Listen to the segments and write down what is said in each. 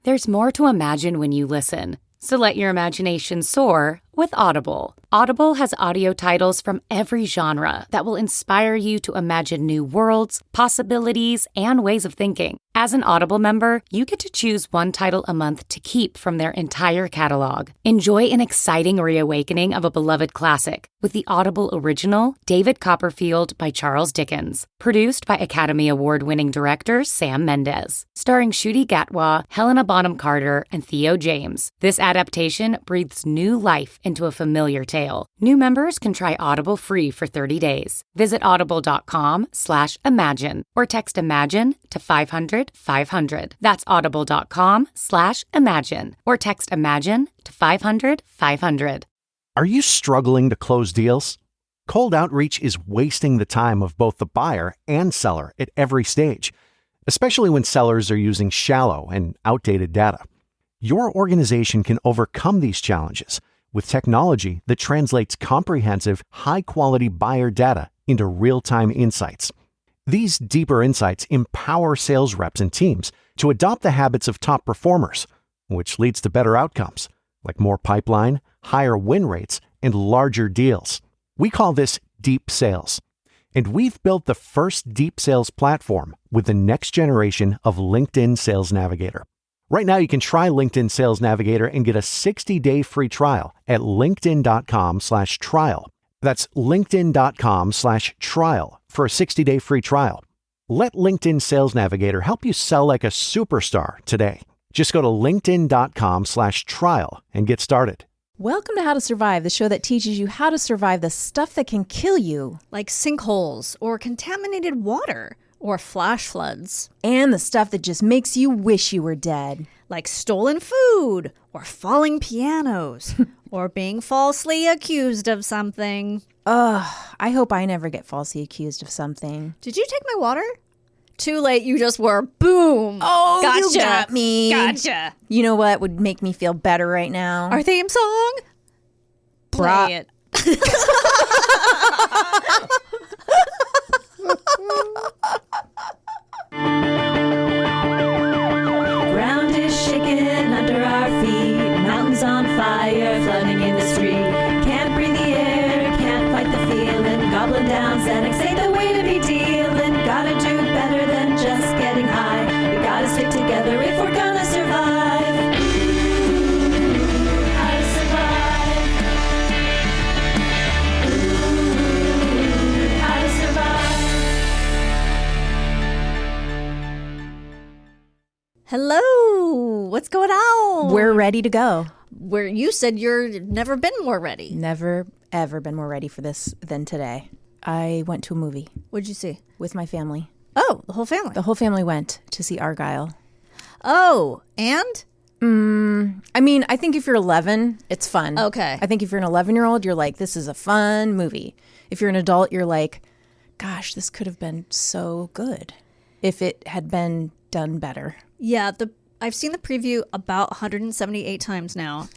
There's more to imagine when you listen. So let your imagination soar with Audible. Audible has audio titles from every genre that will inspire you to imagine new worlds, possibilities, and ways of thinking. As an Audible member, you get to choose one title a month to keep from their entire catalog. Enjoy an exciting reawakening of a beloved classic with the Audible original David Copperfield by Charles Dickens, produced by Academy Award-winning director Sam Mendes, starring Ncuti Gatwa, Helena Bonham Carter, and Theo James. This adaptation breathes new life into a familiar tale. New members can try Audible free for 30 days. Visit audible.com/imagine or text IMAGINE to 500-500. That's audible.com/imagine or text IMAGINE to 500-500. Are you struggling to close deals? Cold outreach is wasting the time of both the buyer and seller at every stage, especially when sellers are using shallow and outdated data. Your organization can overcome these challenges with technology that translates comprehensive, high-quality buyer data into real-time insights. These deeper insights empower sales reps and teams to adopt the habits of top performers, which leads to better outcomes, like more pipeline, higher win rates, and larger deals. We call this deep sales. And we've built the first deep sales platform with the next generation of LinkedIn Sales Navigator. Right now, you can try LinkedIn Sales Navigator and get a 60-day free trial at linkedin.com/trial. That's linkedin.com/trial for a 60-day free trial. Let LinkedIn Sales Navigator help you sell like a superstar today. Just go to linkedin.com/trial and get started. Welcome to How to Survive, the show that teaches you how to survive the stuff that can kill you. Like sinkholes or contaminated water or flash floods. And the stuff that just makes you wish you were dead. Like stolen food or falling pianos or being falsely accused of something. Ugh, I hope I never get falsely accused of something. Did you take my water? Too late, you just were. Boom. Oh, gotcha. You got me. Gotcha. You know what would make me feel better right now? Our theme song? Play it. Ground is shaking under our feet. Mountains on fire, flooding in the street. Can't breathe the air, can't fight the feeling. Gobbling down Xanax ain't the way to be dealing. Gotta do better than just getting high. We gotta stick together if we're gonna survive. How to survive. How to survive. Hello. What's going on? We're ready to go. Where you said you're never been more ready. Never, ever been more ready for this than today. I went to a movie. What'd you see? With my family. Oh, the whole family. The whole family went to see Argyle. Oh, and? I mean, I think if you're 11, it's fun. Okay. I think if you're an 11-year-old, you're like, this is a fun movie. If you're an adult, you're like, gosh, this could have been so good if it had been done better. Yeah, I've seen the preview about 178 times now,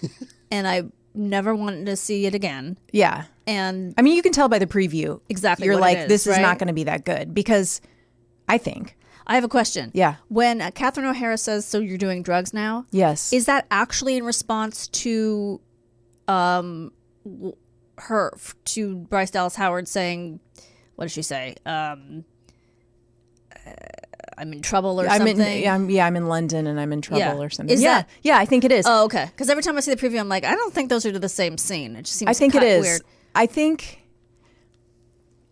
and I never wanted to see it again. Yeah. And I mean, you can tell by the preview. Exactly You're what like, it is, this is right? not going to be that good because I think. I have a question. Yeah. When Catherine O'Hara says, so you're doing drugs now? Yes. Is that actually in response to to Bryce Dallas Howard saying, what did she say? I'm in trouble or something? I'm in London and I'm in trouble or something. Is that? Yeah, I think it is. Oh, okay. Because every time I see the preview, I'm like, I don't think those are to the same scene. It just seems I think it is. weird. I think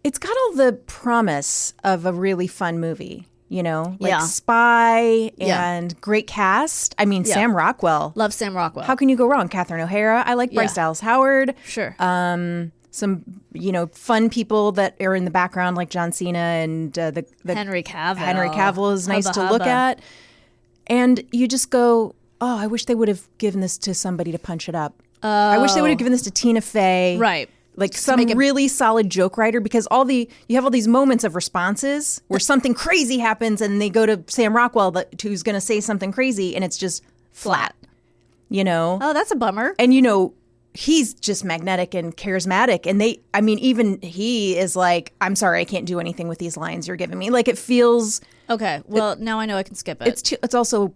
it's got all the promise of a really fun movie, you know? Like spy and great cast. I mean, Sam Rockwell. Love Sam Rockwell. How can you go wrong? Catherine O'Hara. I like Bryce Dallas Howard. Sure. Some, fun people that are in the background like John Cena and the Henry Cavill. Henry Cavill is nice to look at. And you just go, oh, I wish they would have given this to somebody to punch it up. I wish they would have given this to Tina Fey. Right. Like some really solid joke writer, because you have all these moments of responses where something crazy happens and they go to Sam Rockwell who's going to say something crazy and it's just flat. Oh, that's a bummer. And he's just magnetic and charismatic. And even he is like, I'm sorry, I can't do anything with these lines you're giving me. Like, it feels... Okay, well, now I know I can skip it. It's also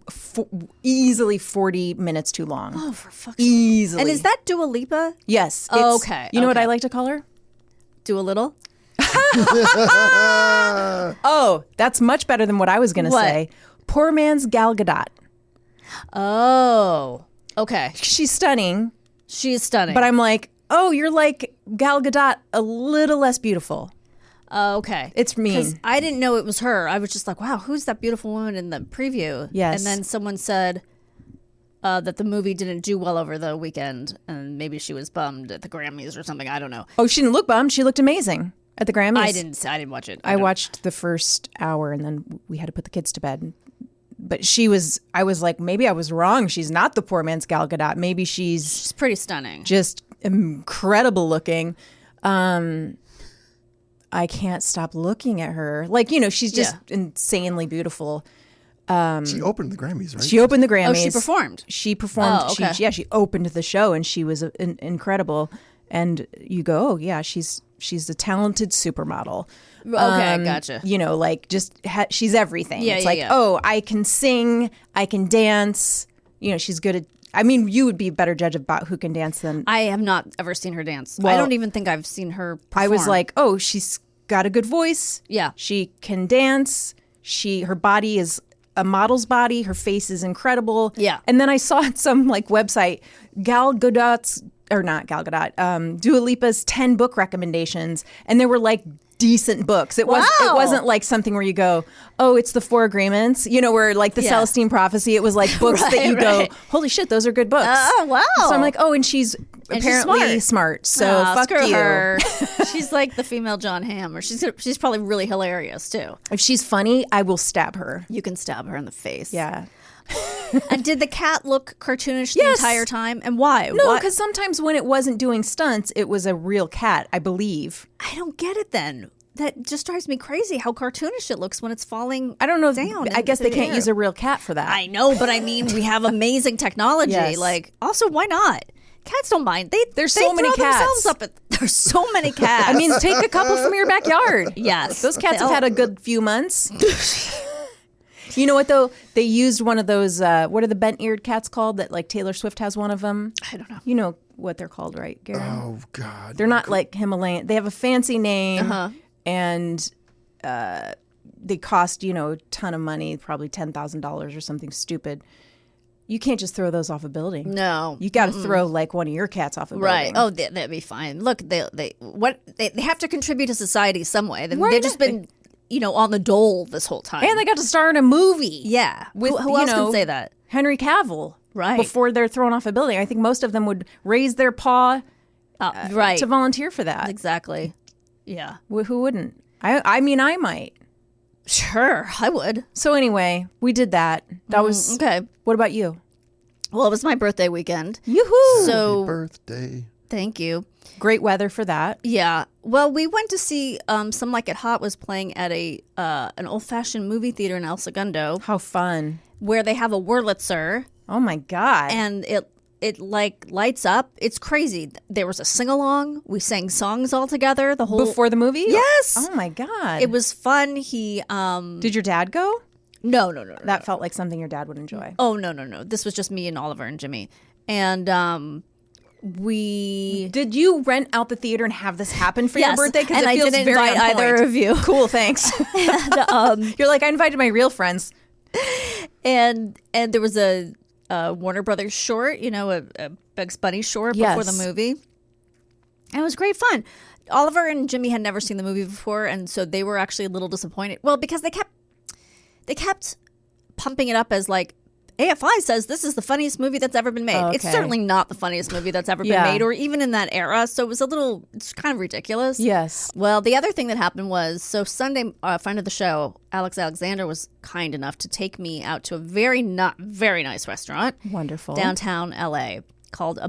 easily 40 minutes too long. Oh, for fuck's sake. Easily. And is that Dua Lipa? Yes. Okay. You know what I like to call her? Do a little? Oh, that's much better than what I was going to say. Poor man's Gal Gadot. Oh, okay. She's stunning. She is stunning. But I'm like, oh, you're like Gal Gadot, a little less beautiful. Okay. It's mean. I didn't know it was her. I was just like, wow, who's that beautiful woman in the preview? Yes. And then someone said that the movie didn't do well over the weekend, and maybe she was bummed at the Grammys or something. I don't know. Oh, she didn't look bummed. She looked amazing at the Grammys. I didn't watch it. I watched the first hour, and then we had to put the kids to bed. But I was like, maybe I was wrong. She's not the poor man's Gal Gadot. Maybe she's pretty stunning. Just incredible looking. I can't stop looking at her. Like, she's just insanely beautiful. She opened the Grammys, right? She opened the Grammys. Oh, she performed? She performed. Oh, okay. She opened the show, and she was incredible. And you go, oh, yeah, she's a talented supermodel. Okay, gotcha. She's everything. Yeah, it's like, oh, I can sing, I can dance. She's good at... you would be a better judge about who can dance than... I have not ever seen her dance. Well, I don't even think I've seen her perform. I was like, oh, she's got a good voice. Yeah. She can dance. Her body is a model's body. Her face is incredible. Yeah. And then I saw on some website, Dua Lipa's 10 book recommendations, and there were decent books. It wasn't like something where you go, oh, it's the Four Agreements, where the Celestine Prophecy. It was like books that you go, holy shit, those are good books. Oh, wow. So I'm like, oh, and she's apparently smart. So fuck screw you. her. She's like the female John Hamm, or she's probably really hilarious too. If she's funny, I will stab her. You can stab her in the face. Yeah. And did the cat look cartoonish the entire time? And why? No, because sometimes when it wasn't doing stunts, it was a real cat, I believe. I don't get it then. That just drives me crazy how cartoonish it looks when it's falling I don't know. down. I guess they can't use a real cat for that. I know, but we have amazing technology. Yes. Also, why not? Cats don't mind. There's so many cats. There's so many cats. Take a couple from your backyard. Yes. Those cats have had a good few months. You know what, though? They used one of those, what are the bent-eared cats called that, Taylor Swift has one of them? I don't know. You know what they're called, right, Garen? Oh, God. They're not like Himalayan. They have a fancy name, and they cost, a ton of money, probably $10,000 or something stupid. You can't just throw those off a building. No. You got to throw, one of your cats off a building. Right. Oh, that'd be fine. Look, they have to contribute to society some way. They've just been... on the dole this whole time. And they got to star in a movie. Yeah. With, who else can say that? Henry Cavill. Right. Before they're thrown off a building. I think most of them would raise their paw right. to volunteer for that. Exactly. Yeah. Who wouldn't? I might. Sure, I would. So anyway, we did that. That was... Okay. What about you? Well, it was my birthday weekend. Yoo-hoo! So, Happy birthday. Thank you. Great weather for that. Yeah. Well, we went to see Some Like It Hot was playing at an old-fashioned movie theater in El Segundo. How fun. Where they have a Wurlitzer. Oh, my God. And it lights up. It's crazy. There was a sing-along. We sang songs all together. The whole... Before the movie? Yes. Oh, my God. It was fun. He... Did your dad go? No. That felt like something your dad would enjoy. Oh, no. This was just me and Oliver and Jimmy. And... Did you rent out the theater and have this happen for your birthday? Because it feels very on point. Either of you. Cool, thanks. And, you're like, I invited my real friends. And there was a Warner Brothers short, a Bugs Bunny short before the movie. And it was great fun. Oliver and Jimmy had never seen the movie before, and so they were actually a little disappointed. Well, because they kept pumping it up as AFI says this is the funniest movie that's ever been made. Okay. It's certainly not the funniest movie that's ever been made, or even in that era. So it's kind of ridiculous. Yes. Well, the other thing that happened was, so Sunday, a friend of the show, Alex Alexander, was kind enough to take me out to a very nice restaurant. Wonderful. Downtown LA called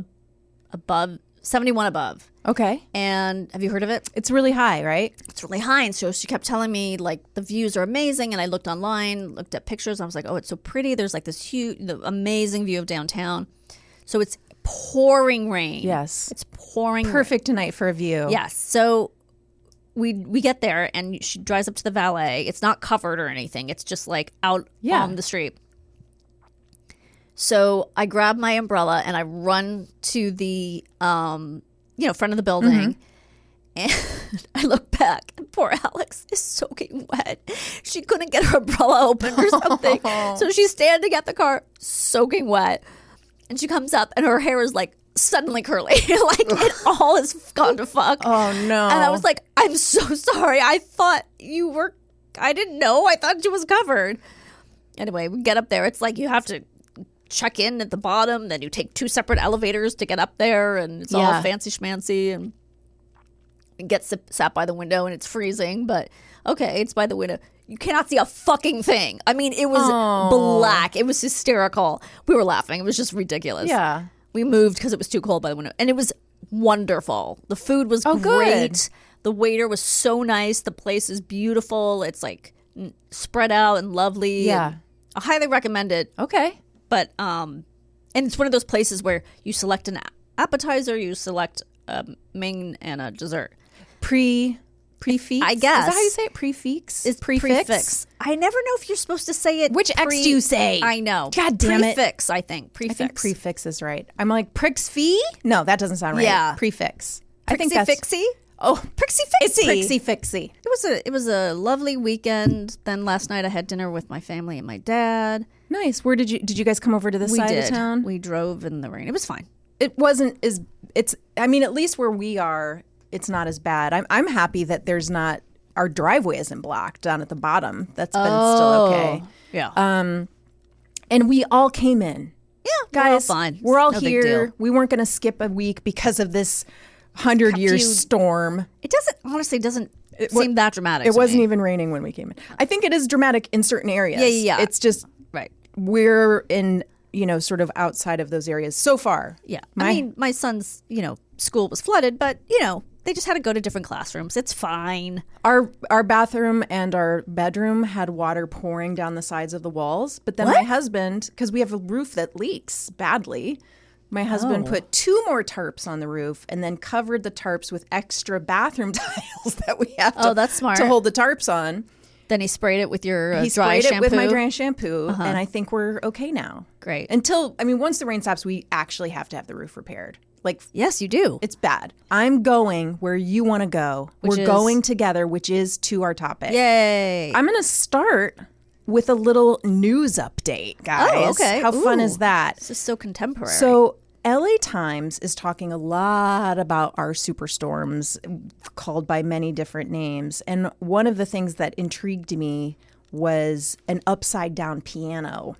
71 Above. Okay. And have you heard of it? It's really high, right? It's really high. And so she kept telling me the views are amazing. And I looked online, looked at pictures. And I was like, oh, it's so pretty. There's this huge, amazing view of downtown. So it's pouring rain. Yes. It's pouring rain. Perfect tonight for a view. Yes. So we get there and she drives up to the valet. It's not covered or anything. It's just like out on the street. So I grab my umbrella and I run to the front of the building. And I look back and poor Alex is soaking wet. She couldn't get her umbrella open or something. So she's standing at the car soaking wet. And she comes up and her hair is like suddenly curly. Like it all has gone to fuck. Oh no. And I was like, I'm so sorry. I thought you were, I didn't know. I thought she was covered. Anyway, we get up there. It's like you have to check in at the bottom. Then you take 2 separate elevators to get up there. And it's all fancy schmancy. And get sat by the window and it's freezing, but okay, it's by the window. You cannot see a fucking thing. I mean, it was black. It was hysterical. We were laughing. It was just ridiculous. Yeah. We moved because it was too cold by the window. And it was wonderful. The food was great. Good. The waiter was so nice. The place is beautiful. It's like spread out and lovely. Yeah. And I highly recommend it. Okay. But, and it's one of those places where you select an appetizer, you select a main and a dessert. Prefix? I guess. Is that how you say it? Prefix? It's prefix. I never know if you're supposed to say it. Which X do you say? I know. God damn it. Prefix, I think. Prefix. I think prefix is right. I'm like, prix fee? No, that doesn't sound right. Yeah. Prefix. I think Prixie that's... fixie? Oh, Prixie it's fixie. Prixie fixie. It was a lovely weekend. Then last night I had dinner with my family and my dad. Nice. Where did you guys come over to this side of town? We drove in the rain. It was fine. It wasn't as... I mean, at least where we are, it's not as bad. I'm happy that there's not... Our driveway isn't blocked down at the bottom. That's been still okay. Yeah. And we all came in. Yeah, guys, we're all fine. We're all No big here. deal. We weren't going to skip a week because of this 100-year storm. It doesn't seem that dramatic. It to wasn't me. even raining when we came in. I think it is dramatic in certain areas. Yeah. It's just Right. we're in, sort of outside of those areas so far. Yeah. I mean, my son's, school was flooded, but, they just had to go to different classrooms. It's fine. Our bathroom and our bedroom had water pouring down the sides of the walls. But then my husband, because we have a roof that leaks badly, my husband put 2 more tarps on the roof and then covered the tarps with extra bathroom tiles that we have that's smart. to hold the tarps on. Then he sprayed it with your He dry sprayed shampoo. it with my dry shampoo, and I think we're okay now. Great. Once the rain stops, we actually have to have the roof repaired. Like, Yes, you do. it's bad. I'm going where you want to go. We're is? going together, which is to our topic. Yay. I'm going to start with a little news update, guys. Oh, okay. How fun Ooh. is that? This is so contemporary. So, LA Times is talking a lot about our superstorms, called by many different names. And one of the things that intrigued me was an upside down piano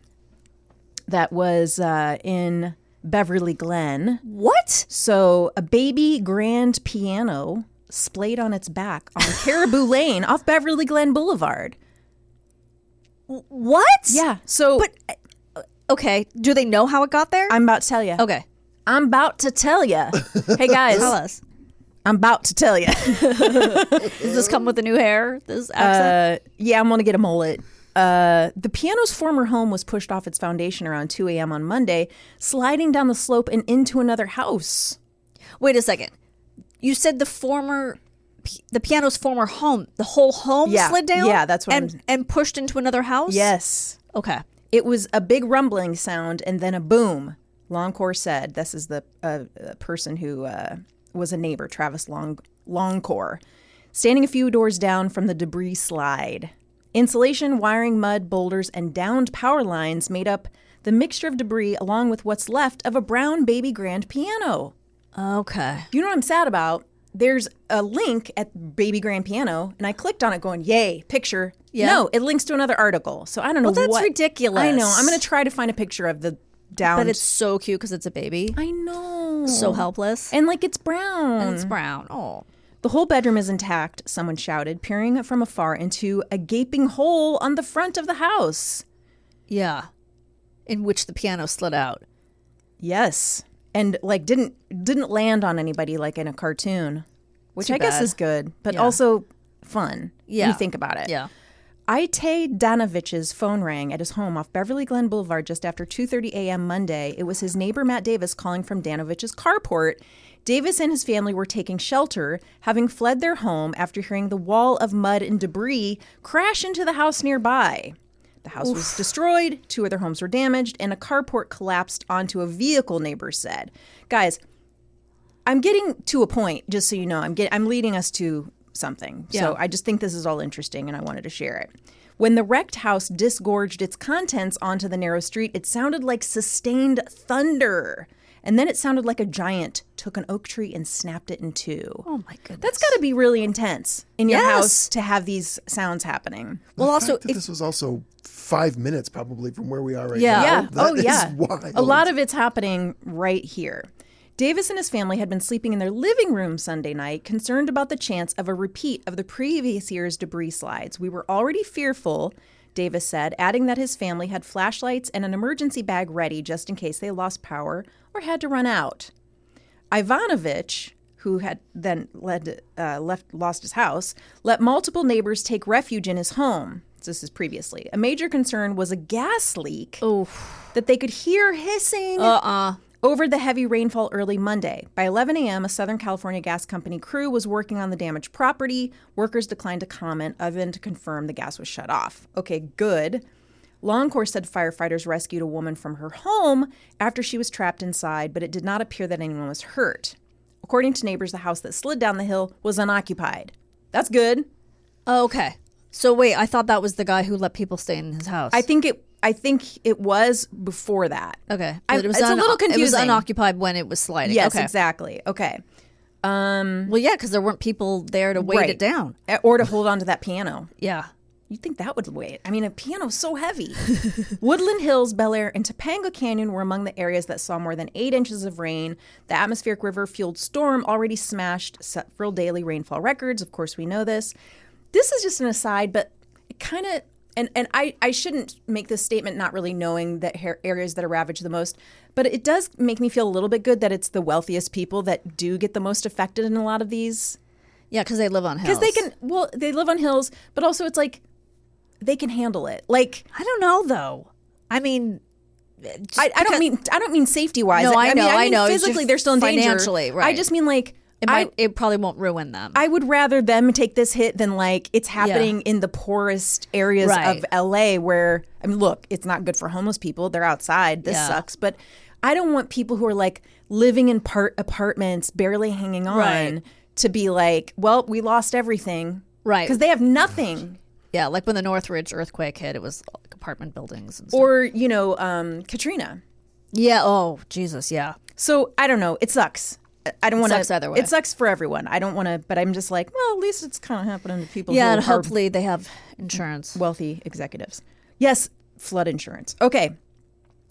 that was in Beverly Glen. What? So a baby grand piano splayed on its back on Caribou Lane off Beverly Glen Boulevard. What? Yeah. So But, okay. Do they know how it got there? I'm about to tell you. Okay. I'm about to tell you. Hey, guys. Tell us. I'm about to tell you. Does this come with the new hair? This accent? Yeah, I'm going to get a mullet. The piano's former home was pushed off its foundation around 2 a.m. on Monday, sliding down the slope and into another house. Wait a second. You said the piano's former home, the whole home slid down? Yeah, that's what and pushed into another house? Yes. Okay. It was a big rumbling sound and then a boom. Longcore said, this is the person who was a neighbor, Travis Longcore, standing a few doors down from the debris slide. Insulation, wiring, mud, boulders, and downed power lines made up the mixture of debris along with what's left of a brown baby grand piano. Okay. You know what I'm sad about? There's a link at Baby Grand Piano, and I clicked on it going, yay, picture. Yeah. No, it links to another article. So I don't know Well, that's what. ridiculous. I know. I'm going to try to find a picture of the down. But it's so cute because it's a baby. I know. So helpless. And like it's brown. And it's brown. Oh. The whole bedroom is intact, someone shouted, peering from afar into a gaping hole on the front of the house. Yeah. In which the piano slid out. Yes. And like didn't land on anybody like in a cartoon, which Too I guess bad. is good, but Yeah. also fun. Yeah. When you think about it. Yeah. Ite Danovich's phone rang at his home off Beverly Glen Boulevard just after 2:30 a.m. Monday. It was his neighbor Matt Davis calling from Danovich's carport. Davis and his family were taking shelter, having fled their home after hearing the wall of mud and debris crash into the house nearby. The house was destroyed, 2 other homes were damaged, and a carport collapsed onto a vehicle, neighbors said. Guys, I'm getting to a point, just so you know. I'm leading us to something. Yeah. So I just think this is all interesting, and I wanted to share it. When the wrecked house disgorged its contents onto the narrow street, it sounded like sustained thunder. And then it sounded like a giant took an oak tree and snapped it in two. Oh, my goodness. That's got to be really intense in your house to have these sounds happening. Well, also, this was also 5 minutes probably from where we are right now. Yeah. That is wild. A lot of it's happening right here. Davis and his family had been sleeping in their living room Sunday night, concerned about the chance of a repeat of the previous year's debris slides. We were already fearful, Davis said, adding that his family had flashlights and an emergency bag ready just in case they lost power or had to run out. Ivanovich, who had then lost his house, let multiple neighbors take refuge in his home. This is previously. A major concern was a gas leak that they could hear hissing over the heavy rainfall early Monday. By 11 a.m., a Southern California gas company crew was working on the damaged property. Workers declined to comment other than to confirm the gas was shut off. Okay, good. Longcore said firefighters rescued a woman from her home after she was trapped inside, but it did not appear that anyone was hurt. According to neighbors, the house that slid down the hill was unoccupied. That's good. Oh, okay. So wait, I thought that was the guy who let people stay in his house. I think it was before that. Okay. It's a little confusing. It was unoccupied when it was sliding. Yes, okay. Exactly. Okay. Well, yeah, because there weren't people there to weight it down. Or to hold on to that piano. Yeah. You'd think that would weigh it. I mean, a piano's so heavy. Woodland Hills, Bel Air, and Topanga Canyon were among the areas that saw more than 8 inches of rain. The atmospheric river-fueled storm already smashed several daily rainfall records. Of course, we know this. This is just an aside, but it kind of, and I shouldn't make this statement not really knowing the areas that are ravaged the most, but it does make me feel a little bit good that it's the wealthiest people that do get the most affected in a lot of these. Yeah, because they live on hills. Because they live on hills, but also it's like, they can handle it. Like, I don't know though. I mean, I don't mean safety wise. No, I know. Physically, they're still in danger. Financially, right? I just mean like it probably won't ruin them. I would rather them take this hit than like it's happening in the poorest areas of LA where, I mean, look, it's not good for homeless people. They're outside. This sucks. But I don't want people who are like living in apartments, barely hanging on to be like, well, we lost everything. Right. Because they have nothing. Yeah, like when the Northridge earthquake hit, it was like apartment buildings and stuff. Or, Katrina. Yeah, oh, Jesus, yeah. So, I don't know. It sucks. I don't want to. It sucks either way. It sucks for everyone. I don't want to, but I'm just like, well, at least it's kind of happening to people yeah, who and hopefully they have insurance. Wealthy executives. Yes, flood insurance. Okay.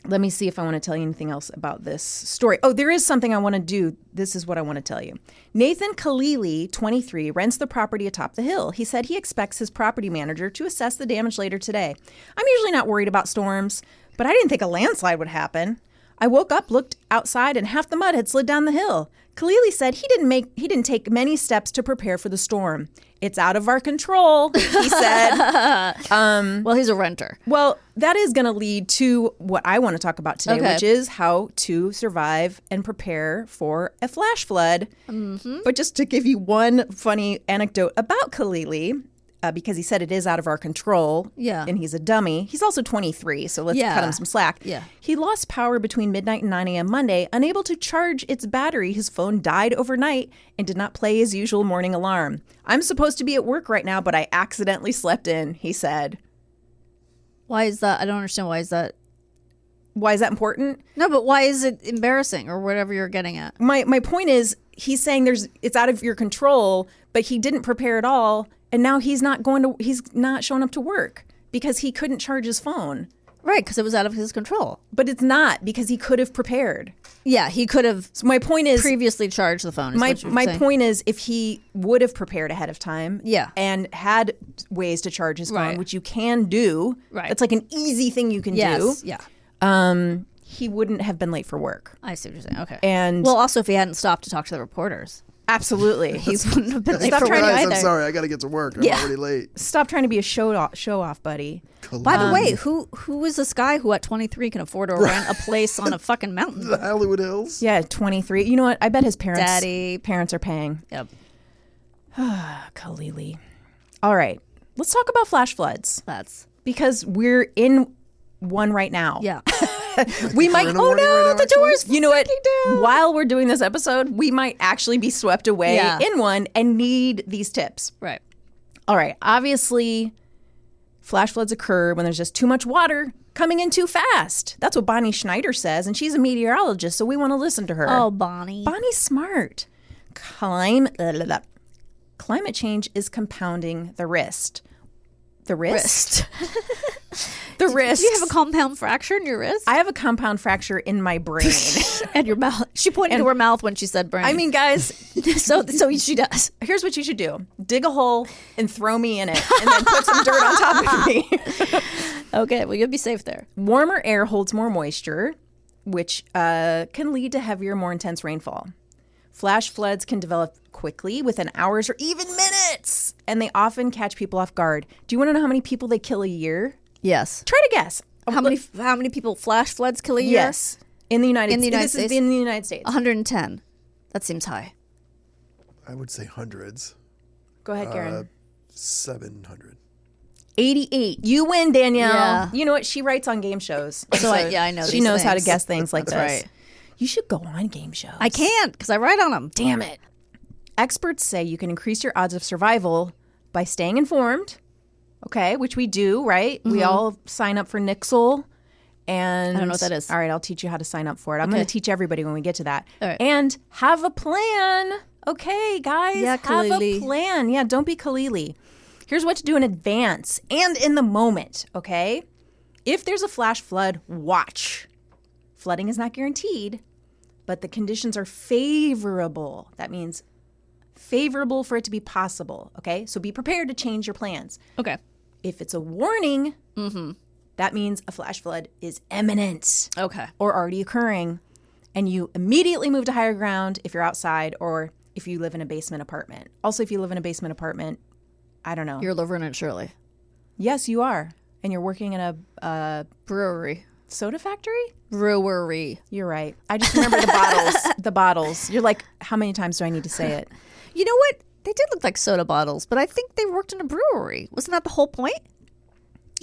Let me see if I want to tell you anything else about this story. Oh, there is something I want to do. This is what I want to tell you. Nathan Khalili, 23, rents the property atop the hill. He said he expects his property manager to assess the damage later today. I'm usually not worried about storms, but I didn't think a landslide would happen. I woke up, looked outside, and half the mud had slid down the hill. Khalili said he didn't take many steps to prepare for the storm. It's out of our control, he said. Well, he's a renter. Well, that is going to lead to what I want to talk about today, which is how to survive and prepare for a flash flood. Mm-hmm. But just to give you one funny anecdote about Khalili, because he said it is out of our control. Yeah. And he's a dummy. He's also 23, so let's cut him some slack. Yeah. He lost power between midnight and 9 a.m. Monday, unable to charge its battery. His phone died overnight and did not play his usual morning alarm. I'm supposed to be at work right now, but I accidentally slept in, he said. Why is that? I don't understand. Why is that? Why is that important? No, but why is it embarrassing or whatever you're getting at? My point is, he's saying it's out of your control, but he didn't prepare at all. And now he's not showing up to work because he couldn't charge his phone. Right, because it was out of his control. But it's not, because he could have prepared. Yeah, he could have. So my point is, previously charged the phone. My point is, if he would have prepared ahead of time, and had ways to charge his phone, which you can do, it's like an easy thing you can do. Yeah. He wouldn't have been late for work. I see what you're saying. Okay. And well, also if he hadn't stopped to talk to the reporters. Absolutely. He wouldn't have been late Stop for trying work to- Guys, either. I'm sorry. I got to get to work. I'm already late. Stop trying to be a show off, buddy. By the way, who is this guy who at 23 can afford to rent a place on a fucking mountain? The Hollywood Hills. Yeah, 23. You know what? I bet his parents Daddy. are paying. Yep. Khalili. All right. Let's talk about flash floods That's because we're in one right now. yeah. We might. We're in a Oh warning no, right now, the actually? door's. You know what? While we're doing this episode, we might actually be swept away Yeah. in one and need these tips. Right. All right. Obviously, flash floods occur when there's just too much water coming in too fast. That's what Bonnie Schneider says, and she's a meteorologist, so we want to listen to her. Oh, Bonnie. Bonnie's smart. Climate change is compounding the wrist. The wrist? The wrist. Do you have a compound fracture in your wrist? I have a compound fracture in my brain. And your mouth. She pointed to her mouth when she said brain. I mean, guys, so she does. here's what you should do. Dig a hole and throw me in it and then put some dirt on top of me. Okay, well, you'll be safe there. Warmer air holds more moisture, which can lead to heavier, more intense rainfall. Flash floods can develop quickly within hours or even minutes, and they often catch people off guard. Do you want to know how many people they kill a year? Yes. Try to guess. How many people flash floods kill a year? Yes. In the United States. United This States? is in the United States. 110. That seems high. I would say hundreds. Go ahead, Karen. 700. 88. You win, Danielle. Yeah. You know what? She writes on game shows. So I know She these knows how to things. guess things like That's this. right. You should go on game shows. I can't because I write on them. Damn it. Experts say you can increase your odds of survival by staying informed. Okay, which we do, right? We all sign up for Nixle. And I don't know what that is. All right, I'll teach you how to sign up for it. I'm going to teach everybody when we get to that. All right. And have a plan. Okay, guys. Yeah, have Khalili. a plan. Yeah, don't be Khalili. Here's what to do in advance and in the moment, okay? If there's a flash flood, watch. Flooding is not guaranteed, but the conditions are favorable. That means favorable for it to be possible, okay? So be prepared to change your plans. Okay. If it's a warning, that means a flash flood is imminent Okay. or already occurring, and you immediately move to higher ground if you're outside or if you live in a basement apartment. Also, if you live in a basement apartment, I don't know. You're Laverne Shirley. Yes, you are. And you're working in a Brewery. soda factory? Brewery. You're right. I just remember the bottles. The bottles. You're like, how many times do I need to say it? You know what? They did look like soda bottles, but I think they worked in a brewery. Wasn't that the whole point?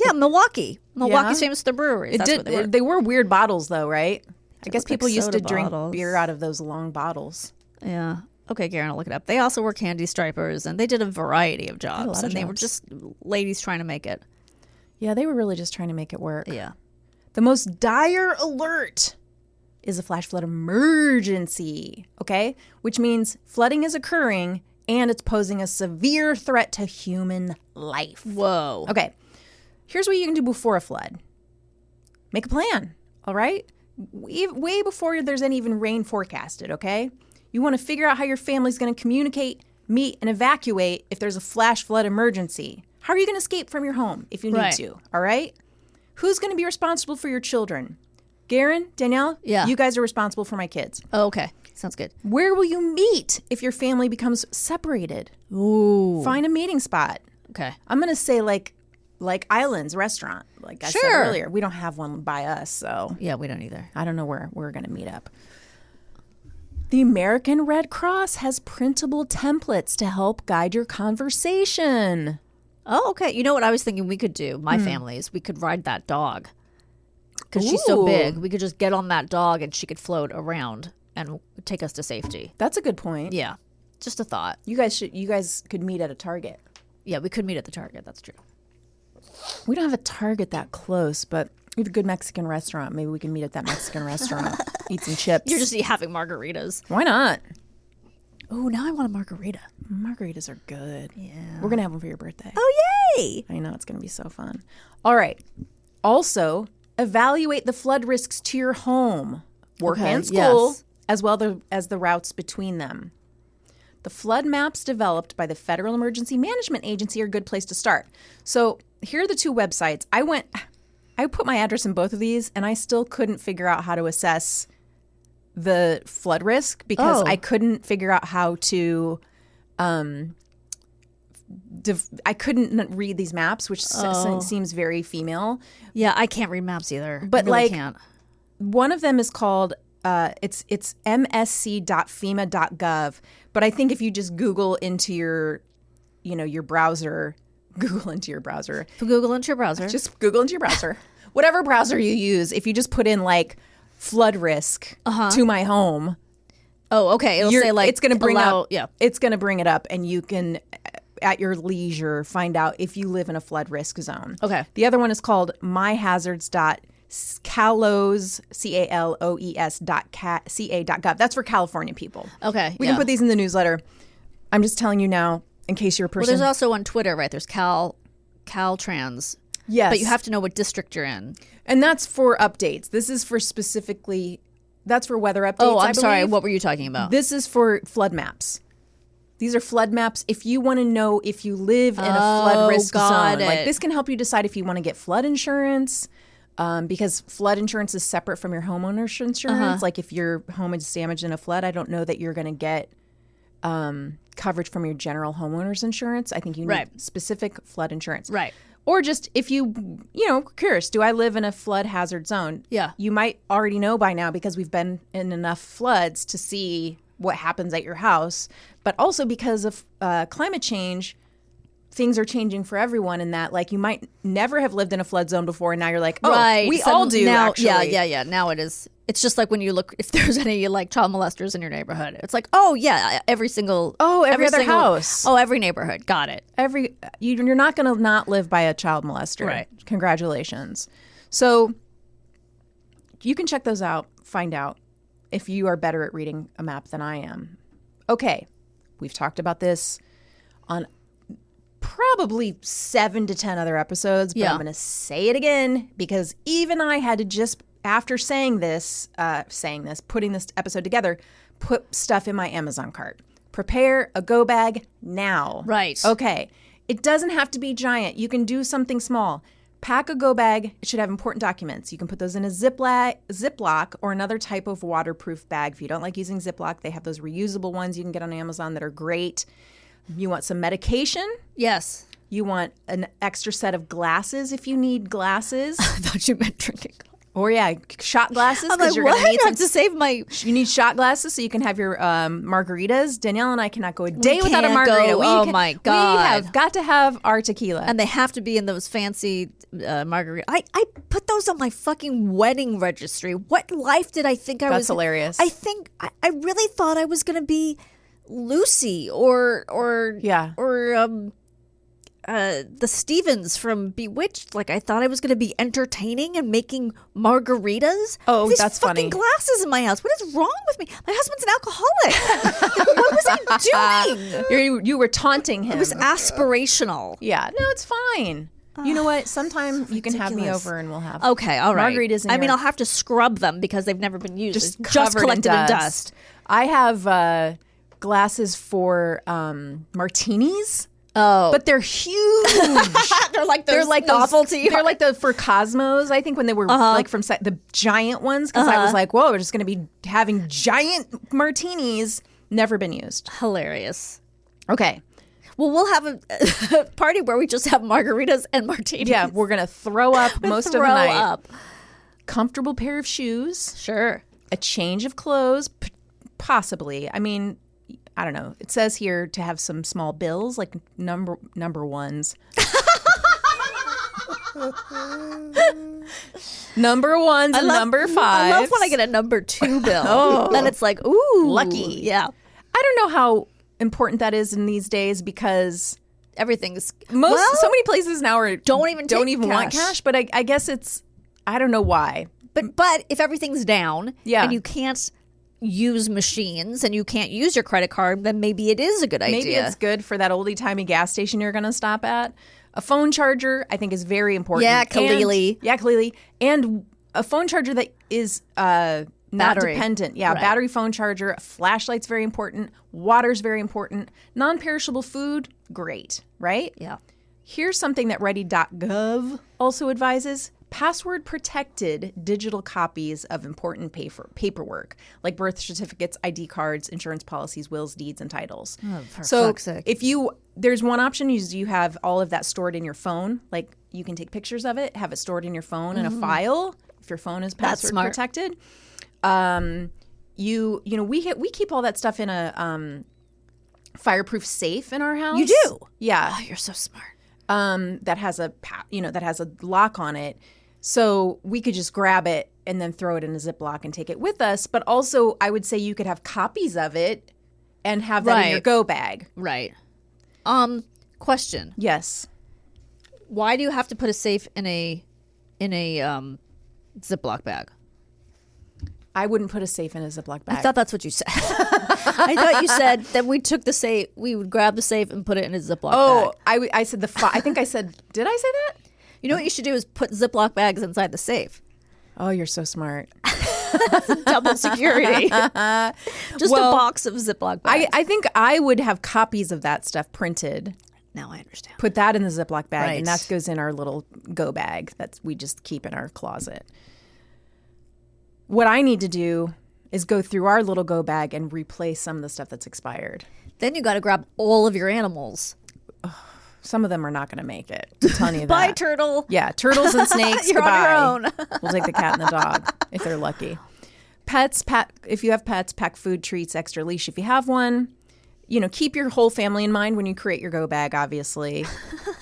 Yeah, Milwaukee. Milwaukee's famous for their breweries. It That's did. what they were. They were weird bottles, though, right? I guess look like people used to soda drink bottles. beer out of those long bottles. Yeah. Okay, Karen, I'll look it up. They also were candy stripers, and they did a variety of jobs. lot of And they were jobs. just ladies trying to make it. Yeah, they were really just trying to make it work. Yeah. The most dire alert is a flash flood emergency, okay? Which means flooding is occurring and it's posing a severe threat to human life. Whoa. Okay, here's what you can do before a flood. Make a plan, all right? Way before there's any even rain forecasted, okay? You want to figure out how your family's going to communicate, meet, and evacuate if there's a flash flood emergency. How are you going to escape from your home if you need Right. to, all right? Who's going to be responsible for your children? Garen, Danielle? Yeah. You guys are responsible for my kids. Oh, okay. Sounds good. Where will you meet if your family becomes separated? Ooh. Find a meeting spot. Okay. I'm going to say like Islands Restaurant, like I said Sure. earlier. We don't have one by us, so Yeah, we don't either. I don't know where we're going to meet up. The American Red Cross has printable templates to help guide your conversation. Oh, okay. You know what I was thinking we could do, my families? We could ride that dog. Because she's so Ooh. big. We could just get on that dog and she could float around and take us to safety. That's a good point. Yeah. Just a thought. You guys could meet at a Target. Yeah, we could meet at the Target. That's true. We don't have a Target that close, but we have a good Mexican restaurant. Maybe we can meet at that Mexican restaurant, eat some chips. You're just having margaritas. Why not? Oh, now I want a margarita. Margaritas are good. Yeah. We're going to have them for your birthday. Oh, yay. I know, it's going to be so fun. All right. Also, evaluate the flood risks to your home, work Okay, and school, yes. as well as the routes between them. The flood maps developed by the Federal Emergency Management Agency are a good place to start. So here are the two websites. I put my address in both of these, and I still couldn't figure out how to assess the flood risk because I couldn't figure out how to I couldn't read these maps, which seems very female. Yeah, I can't read maps either. But I really like can't. One of them is called it's msc.fema.gov, but I think if you just Google into your browser, Google into your browser. Just Google into your browser. Whatever browser you use, if you just put in like flood risk to my home. Oh, okay. It'll say like it's going to bring allow, up. Yeah. It's going to bring it up, and you can, at your leisure, find out if you live in a flood risk zone. Okay. The other one is called myhazards.caloes, CALOES.ca.gov. That's for California people. Okay. We can put these in the newsletter. I'm just telling you now, in case you're a person. Well, there's also on Twitter, right? There's Caltrans. Yes. But you have to know what district you're in. And that's for updates. This is for specifically, that's for weather updates. Oh, I'm sorry. What were you talking about? This is for flood maps. These are flood maps. If you want to know if you live in a flood risk zone, like this can help you decide if you want to get flood insurance, because flood insurance is separate from your homeowner's insurance. Like if your home is damaged in a flood, I don't know that you're going to get coverage from your general homeowner's insurance. I think you need specific flood insurance. Right. Or just if curious, do I live in a flood hazard zone? Yeah. You might already know by now because we've been in enough floods to see what happens at your house. But also because of climate change, things are changing for everyone in that, like, you might never have lived in a flood zone before, and now you're like, we all do now, actually. Yeah. Now it is. It's just like when you look, if there's any like child molesters in your neighborhood, it's like, every other house. Oh, every neighborhood. Got it. You're not going to not live by a child molester. Right. Congratulations. So you can check those out, find out if you are better at reading a map than I am. Okay. We've talked about this on probably 7 to 10 other episodes, but I'm going to say it again because even I had to just, after saying this, putting this episode together, put stuff in my Amazon cart. Prepare a go bag now. Right. Okay. It doesn't have to be giant. You can do something small. Pack a go bag. It should have important documents. You can put those in a Ziploc or another type of waterproof bag. If you don't like using Ziploc, they have those reusable ones you can get on Amazon that are great. You want some medication? Yes. You want an extra set of glasses if you need glasses. I thought you meant drinking. Or shot glasses. I'm like, you're what? Gonna need I have to save my... You need shot glasses so you can have your margaritas. Danielle and I cannot go a day without a margarita. My God. We have got to have our tequila. And they have to be in those fancy margarita. I put those on my fucking wedding registry. What life did I think I was... That's hilarious. I think... I really thought I was going to be Lucy or the Stevens from Bewitched. Like, I thought I was going to be entertaining and making margaritas. Oh, These that's fucking funny. glasses in my house. What is wrong with me? My husband's an alcoholic. What was I doing? You were taunting him. It was aspirational. Yeah. No, it's fine. You know what? Sometime you can have me ridiculous. over and we'll have Okay, all right. margaritas in I mean, your- I'll have to scrub them because they've never been used. just It's covered collected in dust. I have glasses for martinis. Oh. But they're huge. They're like They're those like those, novelty. They're like the for Cosmos. I think when they were like from the giant ones, because I was like, whoa, we're just going to be having giant martinis. Never been used. Hilarious. Okay. Well, we'll have a party where we just have margaritas and martinis. Yeah, we're going to throw up most of the Throw night. up. Comfortable pair of shoes. Sure. A change of clothes, possibly. I mean, I don't know. It says here to have some small bills, like number ones. Number ones and number fives. I love when I get a number 2 bill. Then it's like, ooh. Lucky. Yeah. I don't know how important that is in these days because Everything's... so many places now don't even want cash. cash. But I guess it's, I don't know why. But if everything's down Yeah. and you can't use machines and you can't use your credit card, then maybe it is a good idea. Maybe it's good for that oldie-timey gas station you're going to stop at. A phone charger, I think, is very important. Yeah, Kalili. Kalili. And a phone charger that is not Battery. dependent. Yeah, Right. battery phone charger. A flashlight's very important. Water's very important. Non-perishable food, great, right? Yeah. Here's something that ready.gov also advises. password protected digital copies of important paperwork like birth certificates, ID cards, insurance policies, wills, deeds, and titles. Oh, for so fuck's sake. if there's one option is you have all of that stored in your phone. Like you can take pictures of it, have it stored in your phone in a file if your phone is password protected. We keep all that stuff in a fireproof safe in our house. You do? Yeah. Oh, you're so smart. That has a lock on it. So we could just grab it and then throw it in a Ziploc and take it with us. But also, I would say you could have copies of it and have that in your go bag. Right. Question. Yes. Why do you have to put a safe in a Ziploc bag? I wouldn't put a safe in a Ziploc bag. I thought that's what you said. I thought you said that we took the safe, we would grab the safe and put it in a Ziploc bag. I said I think I said, did I say that? You know what you should do is put Ziploc bags inside the safe. Oh, you're so smart. Double security. Just a box of Ziploc bags. I think I would have copies of that stuff printed. Now I understand. Put that in the Ziploc bag, Right. and that goes in our little go bag that we just keep in our closet. What I need to do is go through our little go bag and replace some of the stuff that's expired. Then you got to grab all of your animals. Some of them are not going to make it. I'm telling you that. Bye, turtle. Yeah, turtles and snakes. You're goodbye. on your own. We'll take the cat and the dog if they're lucky. Pets, if you have pets, pack food, treats, extra leash if you have one. Keep your whole family in mind when you create your go bag, obviously.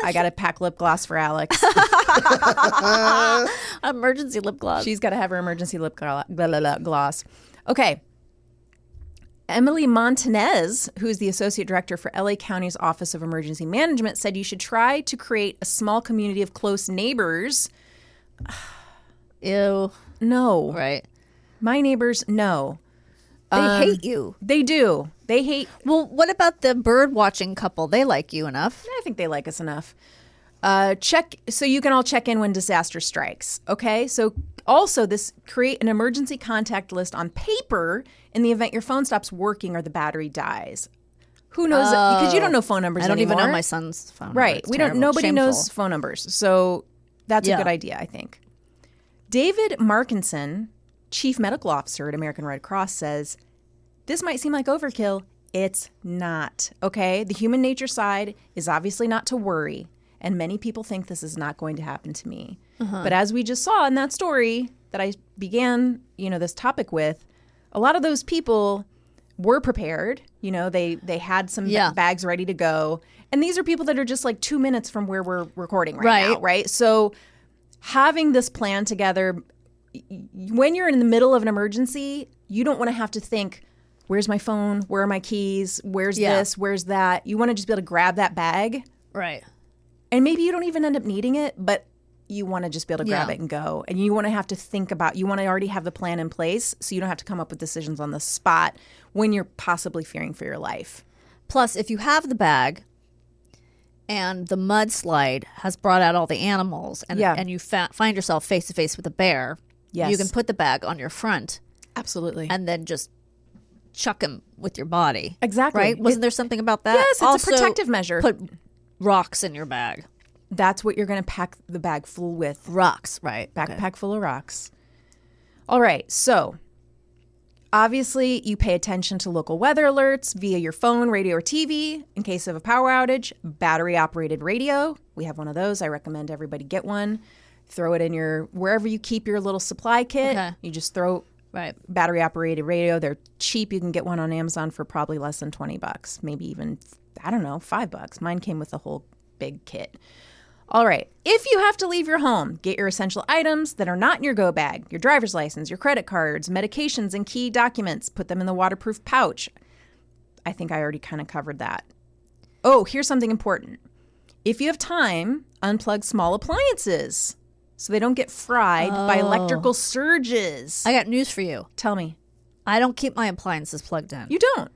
I got to pack lip gloss for Alex. Emergency lip gloss. She's got to have her emergency lip gloss. Okay. Emily Montanez, who's the Associate Director for LA County's Office of Emergency Management, said you should try to create a small community of close neighbors. Ew. No. Right. My neighbors, no. They hate you. They do. They hate. Well, what about the bird watching couple? They like you enough. I think they like us enough. So you can all check in when disaster strikes. Okay. So also create an emergency contact list on paper in the event your phone stops working or the battery dies. Who knows? Because you don't know phone numbers. I don't anymore. even know my son's phone number. Right. It's We terrible. don't. Nobody Shameful. knows phone numbers. So that's a good idea, I think. David Markinson, Chief Medical Officer at American Red Cross, says this might seem like overkill. It's not. Okay. The human nature side is obviously not to worry. And many people think this is not going to happen to me. But as we just saw in that story that I began, this topic with, a lot of those people were prepared. They had some bags ready to go. And these are people that are just like 2 minutes from where we're recording right now, right? So having this plan together, when you're in the middle of an emergency, you don't want to have to think, where's my phone? Where are my keys? Where's this? Where's that? You want to just be able to grab that bag. Right. And maybe you don't even end up needing it, but you want to just be able to grab it and go. And you want to have to think about, you want to already have the plan in place so you don't have to come up with decisions on the spot when you're possibly fearing for your life. Plus, if you have the bag and the mudslide has brought out all the animals and you find yourself face to face with a bear, you can put the bag on your front. Absolutely. And then just chuck him with your body. Exactly. Right? Wasn't there something about that? Yes, it's also, a protective measure. Put rocks in your bag. That's what you're going to pack the bag full with. Rocks, right. Backpack full of rocks. All right. So obviously you pay attention to local weather alerts via your phone, radio, or TV. In case of a power outage, battery operated radio. We have one of those. I recommend everybody get one. Throw it in wherever you keep your little supply kit. Okay. You just throw battery operated radio. They're cheap. You can get one on Amazon for probably less than $20, maybe even, I don't know, $5. Mine came with a whole big kit. All right. If you have to leave your home, get your essential items that are not in your go bag, your driver's license, your credit cards, medications, and key documents. Put them in the waterproof pouch. I think I already kind of covered that. Oh, here's something important. If you have time, unplug small appliances so they don't get fried by electrical surges. I got news for you. Tell me. I don't keep my appliances plugged in. You don't?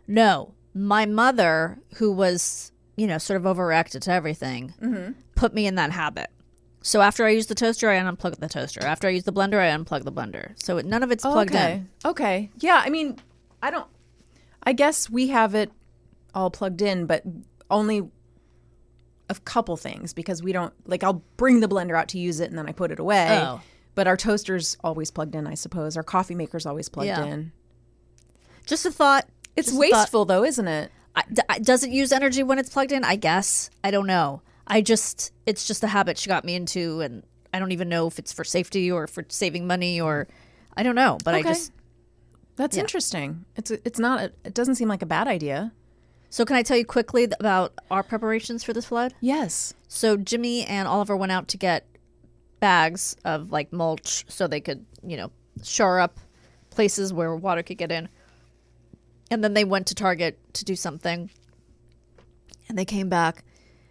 No. My mother, who was, sort of overreacted to everything, put me in that habit. So after I use the toaster, I unplug the toaster. After I use the blender, I unplug the blender. So none of it's plugged in. Okay. Yeah, I mean, I guess we have it all plugged in, but only a couple things because we don't, like, I'll bring the blender out to use it and then I put it away. Oh. But our toaster's always plugged in, I suppose. Our coffee maker's always plugged in. Just a thought. It's wasteful, though, isn't it? Does it use energy when it's plugged in? I guess. I don't know. It's just a habit she got me into, and I don't even know if it's for safety or for saving money or I don't know. But Okay. That's Yeah. interesting. It's not. It doesn't seem like a bad idea. So can I tell you quickly about our preparations for this flood? Yes. So Jimmy and Oliver went out to get bags of like mulch so they could, shore up places where water could get in. And then they went to Target to do something. And they came back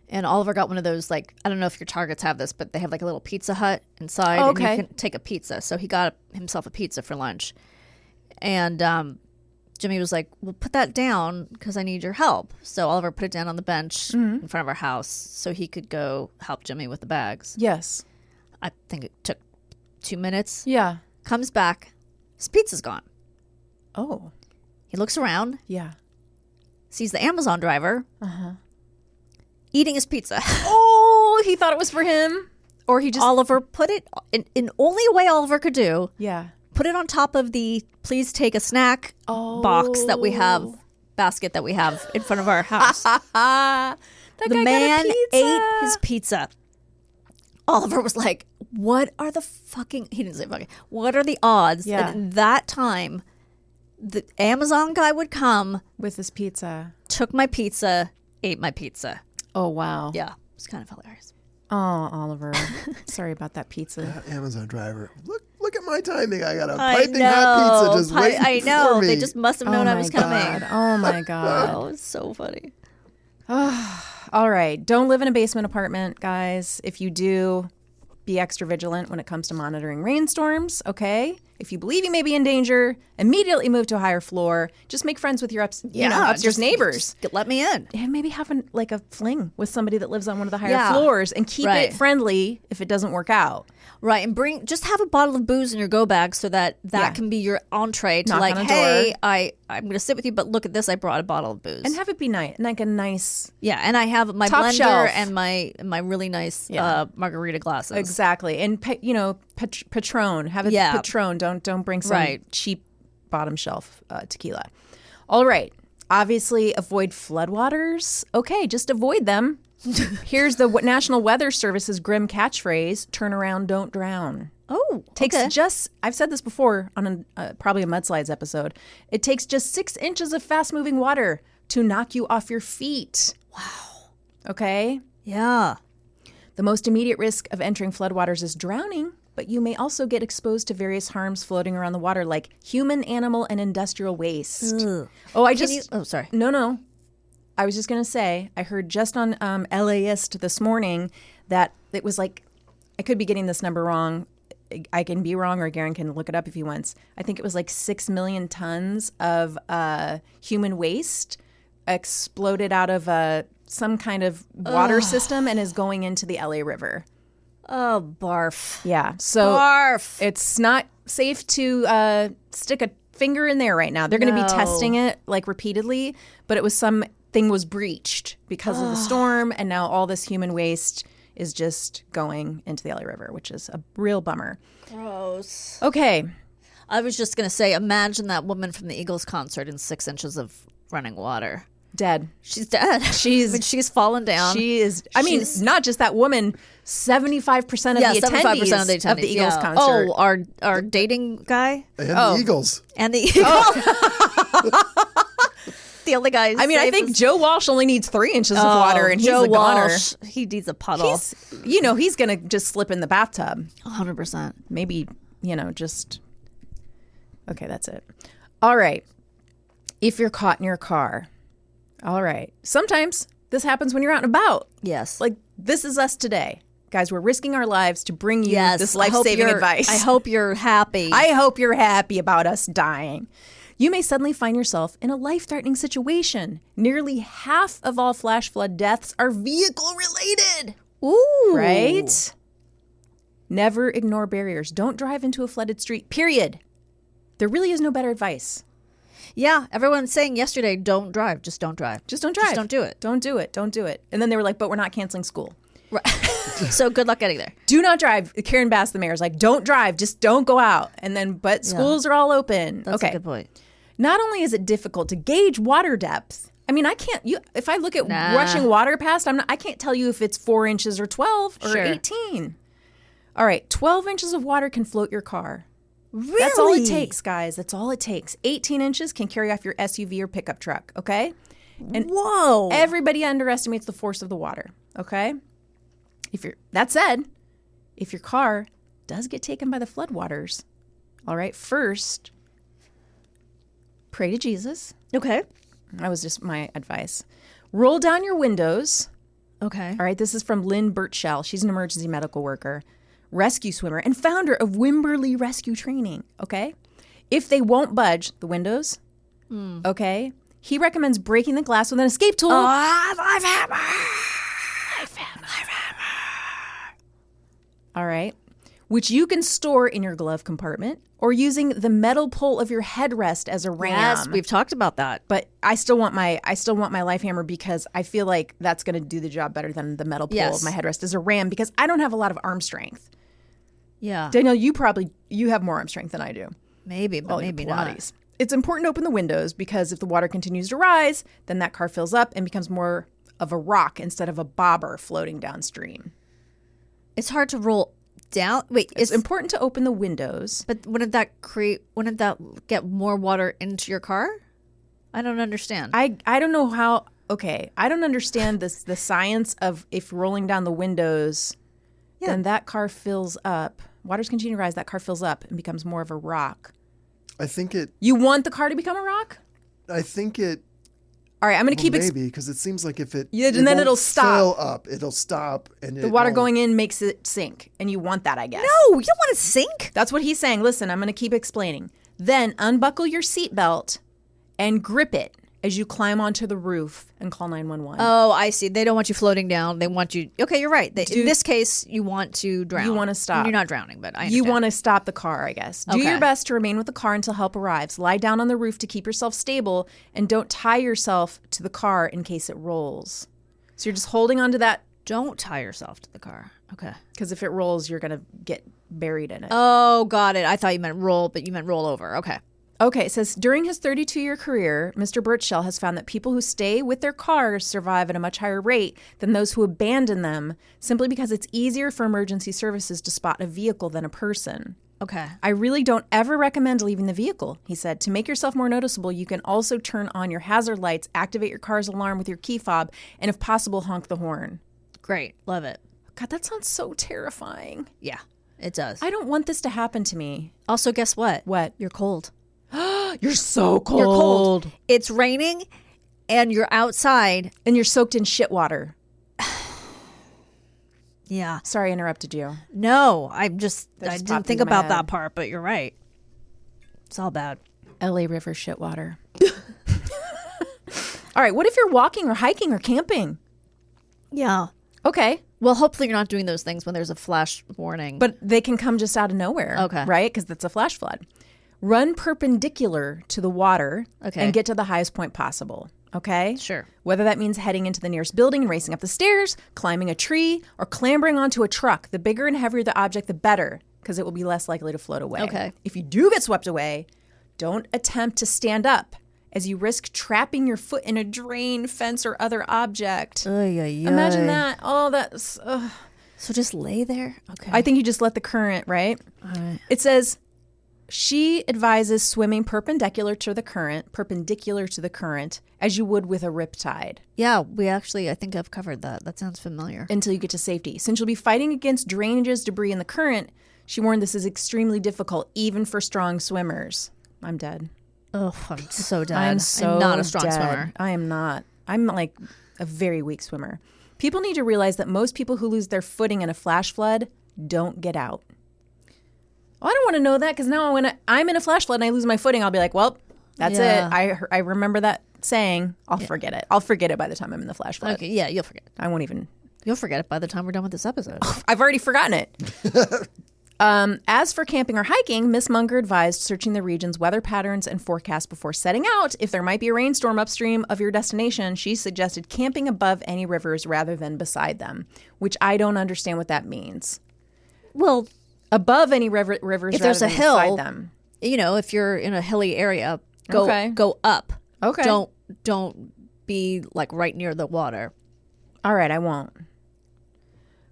and Oliver got one of those, like, I don't know if your Targets have this, but they have like a little Pizza Hut inside. Oh, and okay. you can take a pizza. So he got himself a pizza for lunch. And Jimmy was like, well, put that down because I need your help. So Oliver put it down on the bench in front of our house so he could go help Jimmy with the bags. Yes. I think it took 2 minutes. Yeah. Comes back. His pizza's gone. Oh. He looks around, Yeah. sees the Amazon driver eating his pizza. Oh, he thought it was for him, or he just. Oliver put it in only a way Oliver could do. Yeah. Put it on top of the please take a snack box that we have, basket that we have in front of our house. That The guy man got a pizza. ate his pizza. Oliver was like, what are the fucking, he didn't say fucking, what are the odds Yeah. that in that time the Amazon guy would come, with his pizza. took my pizza, ate my pizza. Oh wow. Yeah, it's kind of hilarious. Oh, Oliver. Sorry about that pizza. Amazon driver. Look at my timing. I got a I piping hot pizza just waiting I know. for me. They just must have known I was coming. Oh my god. Oh, it's so funny. All right. Don't live in a basement apartment, guys. If you do, be extra vigilant when it comes to monitoring rainstorms, okay? If you believe you may be in danger, immediately move to a higher floor. Just make friends with your upstairs neighbors. Just let me in. And maybe have a fling with somebody that lives on one of the higher Yeah. floors and keep Right. it friendly if it doesn't work out. Right, and just have a bottle of booze in your go bag so that Yeah. can be your entree to Knock like, on a hey, door. I'm going to sit with you, but look at this, I brought a bottle of booze. And have it be nice, like a nice. Yeah, and I have my Top blender shelf. and my really nice margarita glasses. Exactly. And Patron, have it Yeah. Patron. Don't bring some Right. cheap bottom shelf tequila. All right. Obviously avoid floodwaters. Okay, just avoid them. Here's the National Weather Service's grim catchphrase, turn around, don't drown. Oh, Takes okay. I've said this before on probably a mudslides episode. It takes just 6 inches of fast moving water to knock you off your feet. Wow. Okay. Yeah. The most immediate risk of entering floodwaters is drowning, but you may also get exposed to various harms floating around the water, like human, animal, and industrial waste. Ugh. Oh, sorry. No. I was just going to say, I heard just on LAist this morning that it was like, I could be getting this number wrong. I can be wrong, or Garen can look it up if he wants. I think it was like 6 million tons of human waste exploded out of some kind of water system and is going into the LA River. Oh, barf. Yeah. So Barf. it's not safe to stick a finger in there right now. They're going to be No. testing it like repeatedly, but it was something was breached because of the storm, and now all this human waste is just going into the LA River, which is a real bummer. Gross. Okay. I was just going to say, imagine that woman from the Eagles concert in 6 inches of running water. Dead. She's dead. She's fallen down. She is. I mean, She's- not just that woman. 75% of the 75% attendees of the attendees of the Eagles yeah. concert. Oh, our dating guy And the Eagles. and the Eagles. The only guy. I mean, I think Joe Walsh only needs 3 inches of water, and he's Joe a goner. Walsh, he needs a puddle. He's going to just slip in the bathtub. 100%. Maybe, just. Okay, that's it. All right. If you're caught in your car. All right. Sometimes this happens when you're out and about. Yes. Like, this is us today. Guys, we're risking our lives to bring you yes. this I hope life-saving you're- advice. I hope you're happy. I hope you're happy about us dying. You may suddenly find yourself in a life-threatening situation. Nearly half of all flash flood deaths are vehicle-related. Ooh. Right? Never ignore barriers. Don't drive into a flooded street, period. There really is no better advice. Yeah, everyone's saying yesterday, don't drive. Just don't drive. Just don't drive. Just don't do it. Don't do it. Don't do it. And then they were like, but we're not canceling school. Right. So good luck getting there. Do not drive. Karen Bass, the mayor, is like, don't drive. Just don't go out. And then, but schools are all open. That's a good point. Not only is it difficult to gauge water depth, I mean, I can't. If I look at rushing water past, I can't tell you if it's 4 inches or 12 or 18. All right, 12 inches of water can float your car. Really? That's all it takes, guys. That's all it takes. 18 inches can carry off your SUV or pickup truck. Okay. And whoa! Everybody underestimates the force of the water. Okay. That said, if your car does get taken by the floodwaters, all right, first, pray to Jesus. Okay. That was just my advice. Roll down your windows. Okay. All right, this is from Lynn Birchall. She's an emergency medical worker, rescue swimmer, and founder of Wimberley Rescue Training. Okay. If they won't budge, the windows, okay, he recommends breaking the glass with an escape tool. Life hammer. All right. Which you can store in your glove compartment or using the metal pole of your headrest as a ram. Yes, we've talked about that. But I still want my life hammer because I feel like that's going to do the job better than the metal pole of my headrest as a ram because I don't have a lot of arm strength. Yeah. Danielle, you have more arm strength than I do. Maybe, but maybe not. It's important to open the windows because if the water continues to rise, then that car fills up and becomes more of a rock instead of a bobber floating downstream. It's hard to roll down. Wait, it's important to open the windows. But wouldn't that get more water into your car? I don't understand. I don't know how. Okay, I don't understand the science of if rolling down the windows, then that car fills up. Waters continue to rise. That car fills up and becomes more of a rock. I think it. You want the car to become a rock? I think it. All right, I'm going to keep maybe because it seems like if it and then it'll stop. Fill up, it'll stop, and the water going in makes it sink, and you want that, I guess. No, you don't want to sink. That's what he's saying. Listen, I'm going to keep explaining. Then unbuckle your seatbelt and grip it as you climb onto the roof and call 911. Oh, I see. They don't want you floating down. They want you. Okay, you're right. In this case, you want to drown. You want to stop. You're not drowning, but I understand. You want to stop the car, I guess. Do your best to remain with the car until help arrives. Lie down on the roof to keep yourself stable, and don't tie yourself to the car in case it rolls. So you're just holding onto that. Don't tie yourself to the car. Okay. Because if it rolls, you're going to get buried in it. Oh, got it. I thought you meant roll, but you meant roll over. Okay. Okay, it says, during his 32-year career, Mr. Birchall has found that people who stay with their cars survive at a much higher rate than those who abandon them, simply because it's easier for emergency services to spot a vehicle than a person. Okay. I really don't ever recommend leaving the vehicle, he said. To make yourself more noticeable, you can also turn on your hazard lights, activate your car's alarm with your key fob, and if possible, honk the horn. Great. Love it. God, that sounds so terrifying. Yeah, it does. I don't want this to happen to me. Also, guess what? What? You're cold. You're so cold. You're cold. It's raining and you're outside. And you're soaked in shit water. Yeah. Sorry I interrupted you. No, I didn't think about that head. part, but you're right. It's all bad. LA River shit water. All right, what if you're walking or hiking or camping? Yeah. Okay. Well, hopefully you're not doing those things when there's a flash warning. But they can come just out of nowhere. Okay. Right? Because that's a flash flood. Run perpendicular to the water and get to the highest point possible. Okay? Sure. Whether that means heading into the nearest building and racing up the stairs, climbing a tree, or clambering onto a truck. The bigger and heavier the object, the better, because it will be less likely to float away. Okay. If you do get swept away, don't attempt to stand up, as you risk trapping your foot in a drain, fence, or other object. Imagine that. Oh, that's... So just lay there? Okay. I think you just let the current, right? All right. It says... She advises swimming perpendicular to the current, as you would with a riptide. Yeah, I think I've covered that. That sounds familiar. Until you get to safety. Since you'll be fighting against drainages, debris, and the current, she warned this is extremely difficult, even for strong swimmers. I'm dead. Oh, I'm so dead. I'm not a strong swimmer. I am not. I'm like a very weak swimmer. People need to realize that most people who lose their footing in a flash flood don't get out. Oh, I don't want to know that because now when I'm in a flash flood and I lose my footing, I'll be like, well, that's it. I remember that saying. I'll forget it. I'll forget it by the time I'm in the flash flood. Okay, yeah, you'll forget. I won't even. You'll forget it by the time we're done with this episode. I've already forgotten it. As for camping or hiking, Miss Munger advised searching the region's weather patterns and forecast before setting out. If there might be a rainstorm upstream of your destination, she suggested camping above any rivers rather than beside them, which I don't understand what that means. Well, above any rivers if rather there's a than hill, beside them. You know, if you're in a hilly area, go up. Okay. Don't be like right near the water. All right, I won't.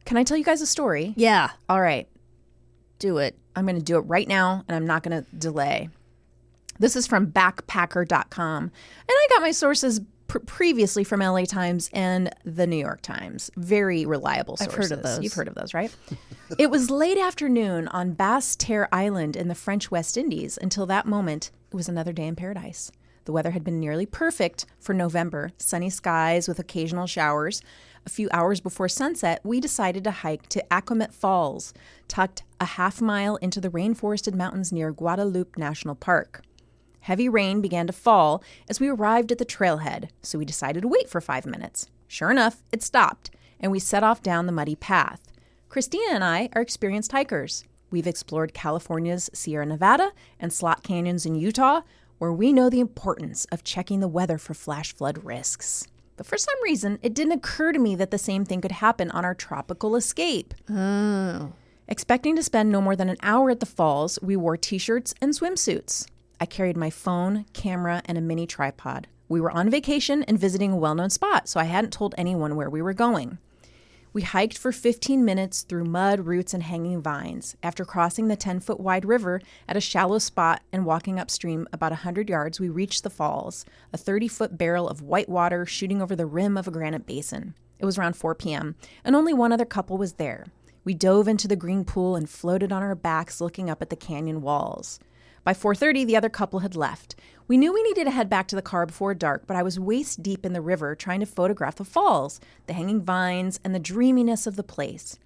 Can I tell you guys a story? Yeah. All right. Do it. I'm going to do it right now, and I'm not going to delay. This is from backpacker.com. And I got my sources previously from LA Times and the New York Times. Very reliable sources. I've heard of those. You've heard of those, right? It was late afternoon on Basse Terre Island in the French West Indies. Until that moment, it was another day in paradise. The weather had been nearly perfect for November, sunny skies with occasional showers. A few hours before sunset, we decided to hike to Accomet Falls, tucked a half-mile into the rainforested mountains near Guadalupe National Park. Heavy rain began to fall as we arrived at the trailhead, so we decided to wait for 5 minutes. Sure enough, it stopped, and we set off down the muddy path. Christina and I are experienced hikers. We've explored California's Sierra Nevada and slot canyons in Utah, where we know the importance of checking the weather for flash flood risks. But for some reason, it didn't occur to me that the same thing could happen on our tropical escape. Oh. Expecting to spend no more than an hour at the falls, we wore t-shirts and swimsuits. I carried my phone, camera, and a mini tripod. We were on vacation and visiting a well-known spot, so I hadn't told anyone where we were going. We hiked for 15 minutes through mud, roots, and hanging vines. After crossing the 10-foot-wide river at a shallow spot and walking upstream about 100 yards, we reached the falls, a 30-foot barrel of white water shooting over the rim of a granite basin. It was around 4 p.m., and only one other couple was there. We dove into the green pool and floated on our backs looking up at the canyon walls. By 4:30, the other couple had left. We knew we needed to head back to the car before dark, but I was waist deep in the river trying to photograph the falls, the hanging vines, and the dreaminess of the place.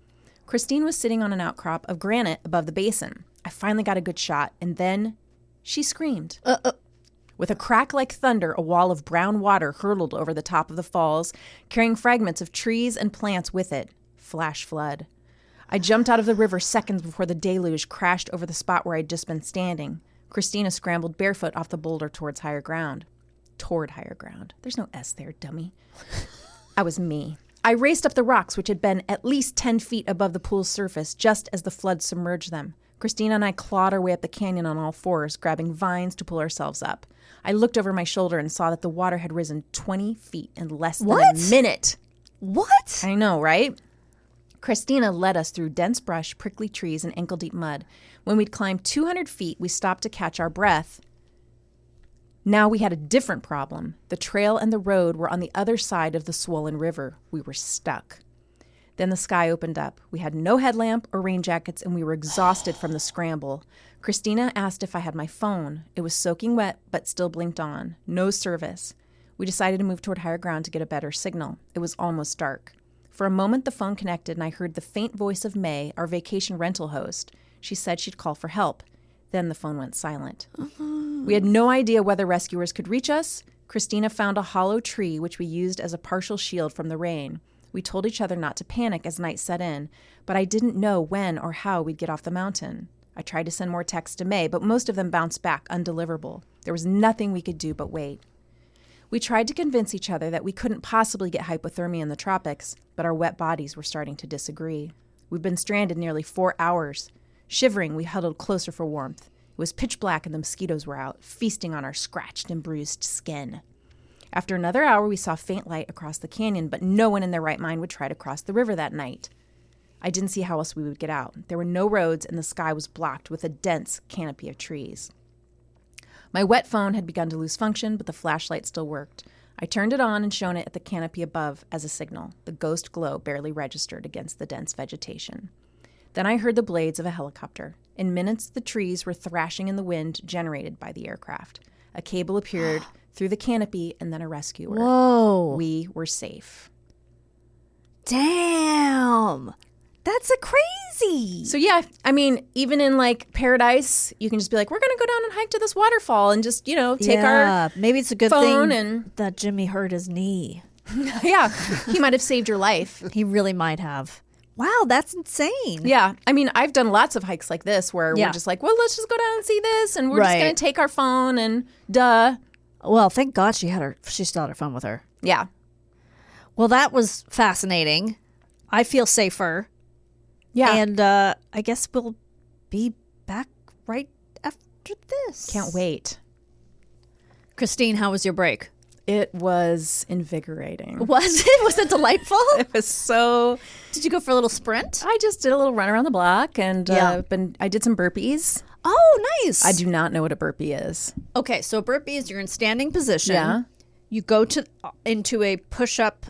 Kristine was sitting on an outcrop of granite above the basin. I finally got a good shot, and then she screamed. With a crack like thunder, a wall of brown water hurtled over the top of the falls, carrying fragments of trees and plants with it. Flash flood. I jumped out of the river seconds before the deluge crashed over the spot where I'd just been standing. Christina scrambled barefoot off the boulder towards higher ground. Toward higher ground. There's no S there, dummy. I was me. I raced up the rocks, which had been at least 10 feet above the pool's surface, just as the flood submerged them. Christina and I clawed our way up the canyon on all fours, grabbing vines to pull ourselves up. I looked over my shoulder and saw that the water had risen 20 feet in less than a minute. What? I know, right? Christina led us through dense brush, prickly trees, and ankle-deep mud. When we'd climbed 200 feet, we stopped to catch our breath. Now we had a different problem. The trail and the road were on the other side of the swollen river. We were stuck. Then the sky opened up. We had no headlamp or rain jackets, and we were exhausted from the scramble. Christina asked if I had my phone. It was soaking wet, but still blinked on. No service. We decided to move toward higher ground to get a better signal. It was almost dark. For a moment, the phone connected, and I heard the faint voice of May, our vacation rental host. She said she'd call for help. Then the phone went silent. We had no idea whether rescuers could reach us. Christina found a hollow tree, which we used as a partial shield from the rain. We told each other not to panic as night set in, but I didn't know when or how we'd get off the mountain. I tried to send more texts to May, but most of them bounced back undeliverable. There was nothing we could do but wait. We tried to convince each other that we couldn't possibly get hypothermia in the tropics, but our wet bodies were starting to disagree. We'd been stranded nearly 4 hours. Shivering, we huddled closer for warmth. It was pitch black and the mosquitoes were out, feasting on our scratched and bruised skin. After another hour, we saw faint light across the canyon, but no one in their right mind would try to cross the river that night. I didn't see how else we would get out. There were no roads, and the sky was blocked with a dense canopy of trees. My wet phone had begun to lose function, but the flashlight still worked. I turned it on and shone it at the canopy above as a signal. The ghost glow barely registered against the dense vegetation. Then I heard the blades of a helicopter. In minutes, the trees were thrashing in the wind generated by the aircraft. A cable appeared through the canopy and then a rescuer. Whoa. We were safe. Damn. That's a crazy. So yeah, I mean, even in like paradise, you can just be like, we're going to go down and hike to this waterfall and just, you know, take our maybe it's a good phone thing and that Jimmy hurt his knee. yeah, he might have saved your life. He really might have. Wow, that's insane. Yeah. I mean, I've done lots of hikes like this where Yeah. we're just like, well, let's just go down and see this. And we're Right. just going to take our phone and duh. Well, thank God she still had her phone with her. Yeah. Well, that was fascinating. I feel safer. Yeah. And I guess we'll be back right after this. Can't wait. Kristine, how was your break? It was invigorating. Was it? Was it delightful? It was so. Did you go for a little sprint? I just did a little run around the block and Yeah. I did some burpees. Oh, nice. I do not know what a burpee is. Okay, so burpee is you're in standing position. Yeah. You go into a push-up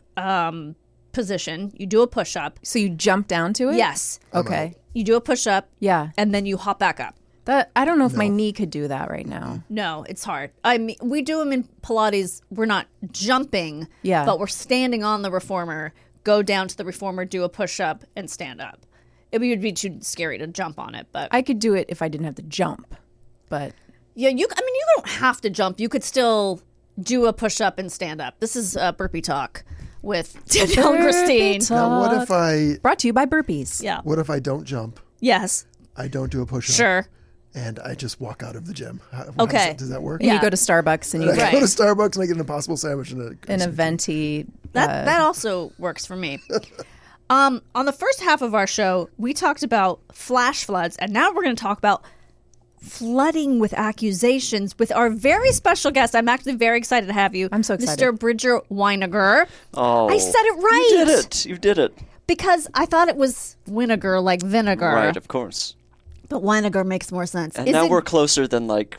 position. You do a push-up. So you jump down to it? Yes. Okay. You do a push-up. Yeah. And then you hop back up. I don't know if my knee could do that right now. No, it's hard. I mean, we do them in Pilates. We're not jumping, Yeah. but we're standing on the reformer, go down to the reformer, do a push-up, and stand up. It would be too scary to jump on it, but I could do it if I didn't have to jump, but yeah, you don't have to jump. You could still do a push-up and stand up. This is Burpee Talk with Danielle and Kristine. Now, what if I brought to you by burpees. Yeah. don't jump? Yes. I don't do a push-up. Sure. And I just walk out of the gym. Okay. Does that work? And you go to Starbucks and you I get go to Starbucks and I get an Impossible sandwich and an venti. That also works for me. On the first half of our show, we talked about flash floods, and now we're going to talk about flooding with accusations with our very special guest. I'm actually very excited to have you. I'm so excited. Mr. Bridger Winegar. Oh, I said it right. You did it. You did it. Because I thought it was vinegar, like vinegar. Right, of course. But Winegar makes more sense. And now we're closer than like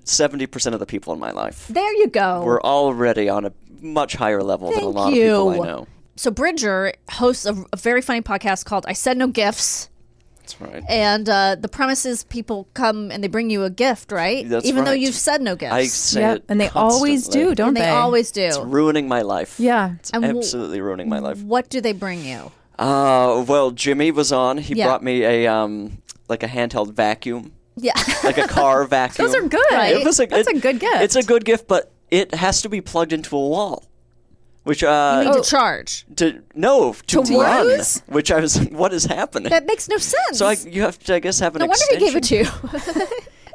70% of the people in my life. There you go. We're already on a much higher level than a lot of people I know. So Bridger hosts a very funny podcast called I Said No Gifts. That's right. And the premise is people come and they bring you a gift, right? That's Even though right. you've said no gifts. I say Yep. it And they always constantly. do, don't and they always do. It's ruining my life. Yeah. It's And absolutely ruining my life. What do they bring you? Well, Jimmy was on. He Yeah. brought me a like a handheld vacuum, Yeah. like a car vacuum. Those are good. Right. That's a good gift. It's a good gift, but it has to be plugged into a wall. Which You need to charge. to run. use? Which I was like, what is happening? That makes no sense. So you have to, I guess, have an no wonder he extension. gave it to you.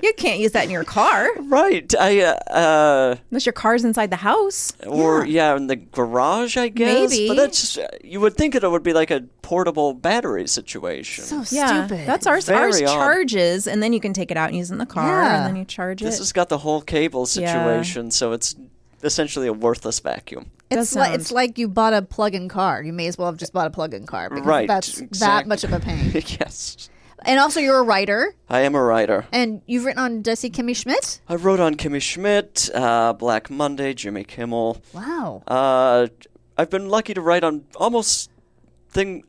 You can't use that in your car Right. unless your car's inside the house. Or in the garage, I guess. Maybe. But that's you would think it would be like a portable battery situation. so Yeah, stupid. that's ours. Very Ours odd. charges, and then you can take it out and use it in the car, Yeah. and then you charge This it. has got the whole cable situation, so it's essentially a worthless vacuum. Does It's sound- like you bought a plug-in car. You may as well have just bought a plug-in car because Right, that's that exactly. much of a pain. Yes. And also, you're a writer, I am a writer. and you've written on Desi Kimmy Schmidt. I wrote on Kimmy Schmidt, Black Monday, Jimmy Kimmel. Wow. I've been lucky to write on almost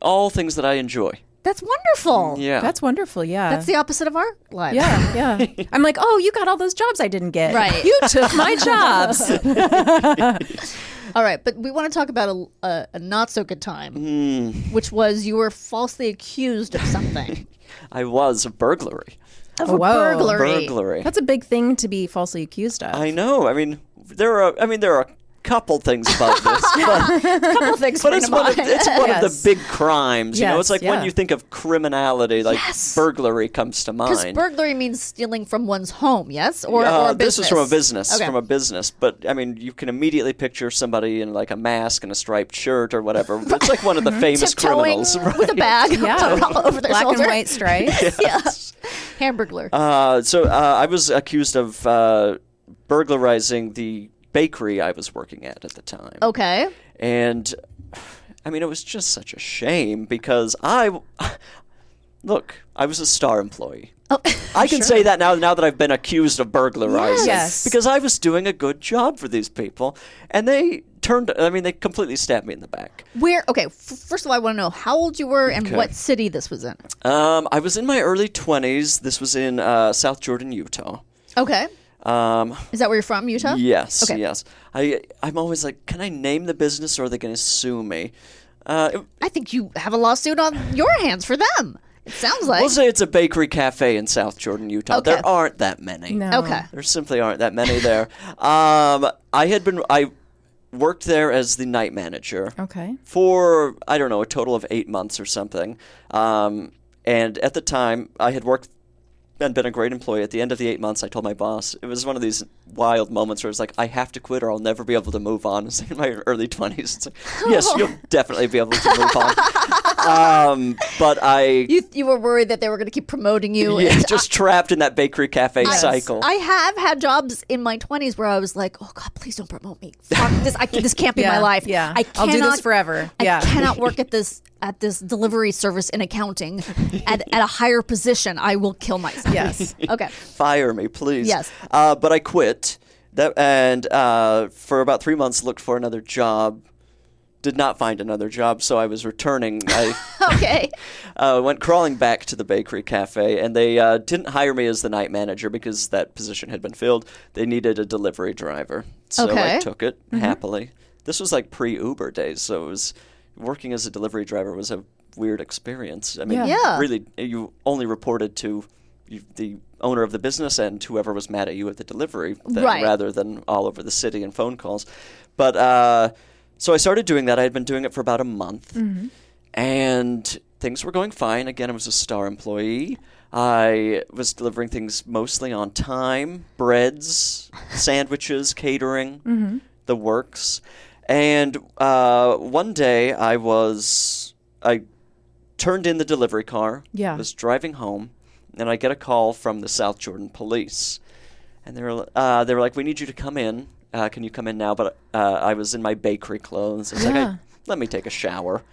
all things that I enjoy. That's wonderful. Yeah. That's wonderful. Yeah. That's the opposite of our lives. yeah, yeah. I'm like, oh, you got all those jobs I didn't get. Right. You took my jobs. All right, but we want to talk about a not so good time, which was you were falsely accused of something. I was a burglary. Of a Whoa. Burglary. That's a big thing to be falsely accused of. I know. I mean, there are a couple things about this, but, A couple things but spring it's to one of, mind. it's one of Yes. the big crimes. You know, it's Yes, like when yeah. you think of criminality, like Yes. burglary comes to Because mind. burglary means stealing from one's home, yes? Or a this business? is from a business. Okay. From a business. But I mean, you can immediately picture somebody in like a mask and a striped shirt or whatever. It's like one of the famous Tiptoeing criminals, right? with a bag Yeah. over their Black shoulder. and white stripes. Yeah. Hamburglar. So I was accused of burglarizing the bakery I was working at the time. Okay. And I mean, it was just such a shame because look, I was a star employee. Oh, I can say that now that I've been accused of burglarizing. Yes. Because I was doing a good job for these people. And they they completely stabbed me in the back. Where? Okay. First of all, I want to know how old you were and Okay. what city this was in. I was in my early 20s. This was in South Jordan, Utah. Okay. Is that where you're from, Utah? Yes, Okay. yes. I'm always like, can I name the business or are they going to sue me? I think you have a lawsuit on your hands for them. It sounds like. We'll say it's a bakery cafe in South Jordan, Utah. Okay. There aren't that many. No. Okay. There simply aren't that many there. worked there as the night manager. Okay. For, I don't know, a total of 8 months or something. And at the time, I had worked and been a great employee. At the end of the 8 months, I told my boss, it was one of these wild moments where it's like, I have to quit or I'll never be able to move on. It's in my early 20s. It's like, yes, you'll definitely be able to move on. But You were worried that they were going to keep promoting you. Yeah, just trapped in that bakery cafe cycle. I have had jobs in my 20s where I was like, oh God, please don't promote me. Fuck this. This can't be my life. Yeah. I'll do this forever. I cannot work at this delivery service in accounting at a higher position. I will kill myself. Yes. Okay. Fire me, please. Yes. But I quit. And for about 3 months, looked for another job. Did not find another job, so I was returning. Okay. Went crawling back to the bakery cafe, and they didn't hire me as the night manager because that position had been filled. They needed a delivery driver, so Okay. I took it happily. This was like pre-Uber days, so it was working as a delivery driver was a weird experience. I mean, Yeah. really, you only reported to the owner of the business and whoever was mad at you at the delivery thing, Right. rather than all over the city and phone calls. But so I started doing that. I had been doing it for about a month, and things were going fine. Again, I was a star employee. I was delivering things mostly on time, breads, sandwiches, catering, the works. And one day I turned in the delivery car, was driving home, and I get a call from the South Jordan police. And they were like, we need you to come in. Can you come in now? But I was in my bakery clothes. I was like, let me take a shower.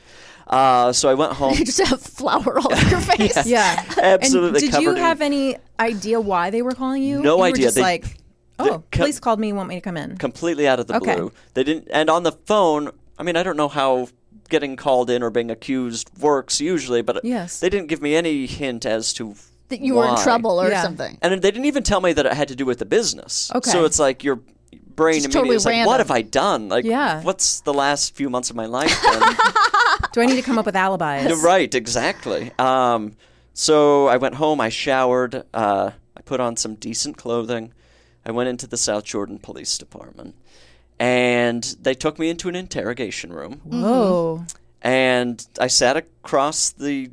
So I went home. You just have flour all over your face. Yeah. Absolutely. And did you have any idea why they were calling you? No you idea. Were just police called me, want me to come in. Completely out of the blue. They didn't. And on the phone, I mean, I don't know how getting called in or being accused works usually, but they didn't give me any hint as to that you were in trouble or something. And they didn't even tell me that it had to do with the business. Okay. So it's like your brain Just immediately totally is like, random. what have I done? Like, Yeah. what's the last few months of my life been? Do I need to come up with alibis? Right, exactly. So I went home, I showered, I put on some decent clothing. I went into the South Jordan Police Department, and they took me into an interrogation room. Whoa. And I sat across the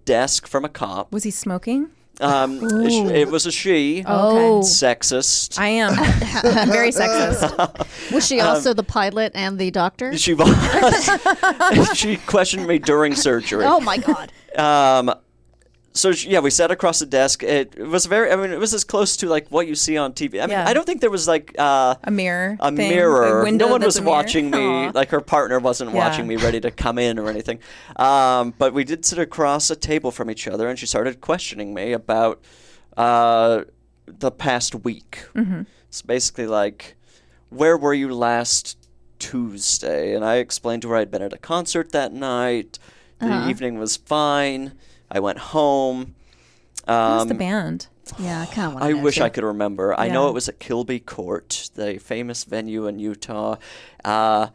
desk from a cop. Was he smoking? It was a she. Oh. Sexist. I am. I'm very sexist. Was she also the pilot and the doctor? She was. She questioned me during surgery. Oh my God. So we sat across the desk. It was it was as close to like what you see on TV. I mean, I don't think there was like a mirror. A thing, mirror. a window No one that's was a mirror. watching me. Aww. Like her partner wasn't watching me, ready to come in or anything. But we did sit across a table from each other, and she started questioning me about the past week. It's basically like, where were you last Tuesday? And I explained to her I'd been at a concert that night. The evening was fine. I went home. What was the band? Yeah, I kind of want I to know wish too. I could remember. I know it was at Kilby Court, the famous venue in Utah. I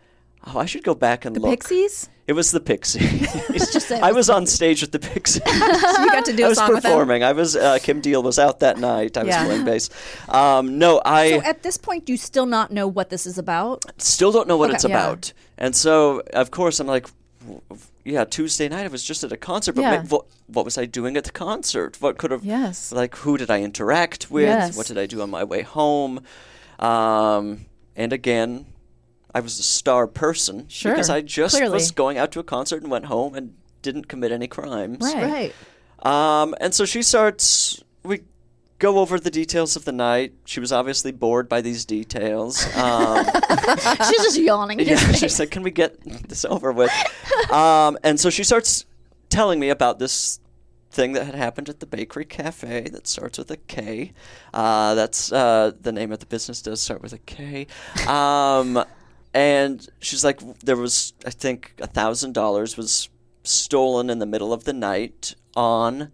should go back and The look. Pixies? It was the Pixies. Just say it I was was on stage with the Pixies. So you got to do I a was song with them? performing. I was Kim Deal was out that night. I was playing bass. So at this point, do you still not know what this is about? Still don't know what Okay. it's about. And so, of course, I'm like, Tuesday night I was just at a concert, but what was I doing at the concert? What could have, like, who did I interact with? Yes. What did I do on my way home? And again, I was a star person because I just was going out to a concert and went home and didn't commit any crimes. Right. And so we go over the details of the night. She was obviously bored by these details. She's just yawning. She's like, can we get this over with? And so she starts telling me about this thing that had happened at the bakery cafe that starts with a K. That's the name of the business does start with a K. And she's like, there was, I think, $1,000 was stolen in the middle of the night on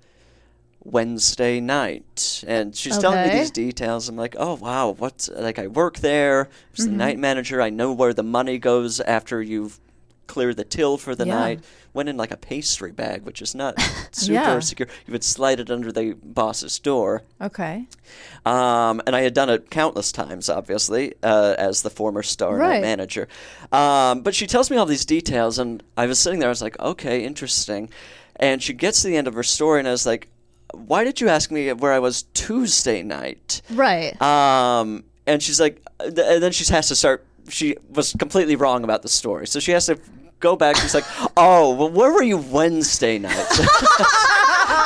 Wednesday night. And she's telling me these details. I'm like, oh, wow, I work there. I was the night manager. I know where the money goes after you've clear the till for the night. Went in like a pastry bag, which is not super secure. You would slide it under the boss's door. Okay. And I had done it countless times, obviously, as the former Star Night manager. But she tells me all these details, and I was sitting there. I was like, okay, interesting. And she gets to the end of her story, and I was like, why did you ask me where I was Tuesday night? Right. And she's like, and then she has to start. She was completely wrong about the story, so she has to go back. She's like, oh, well, where were you Wednesday night?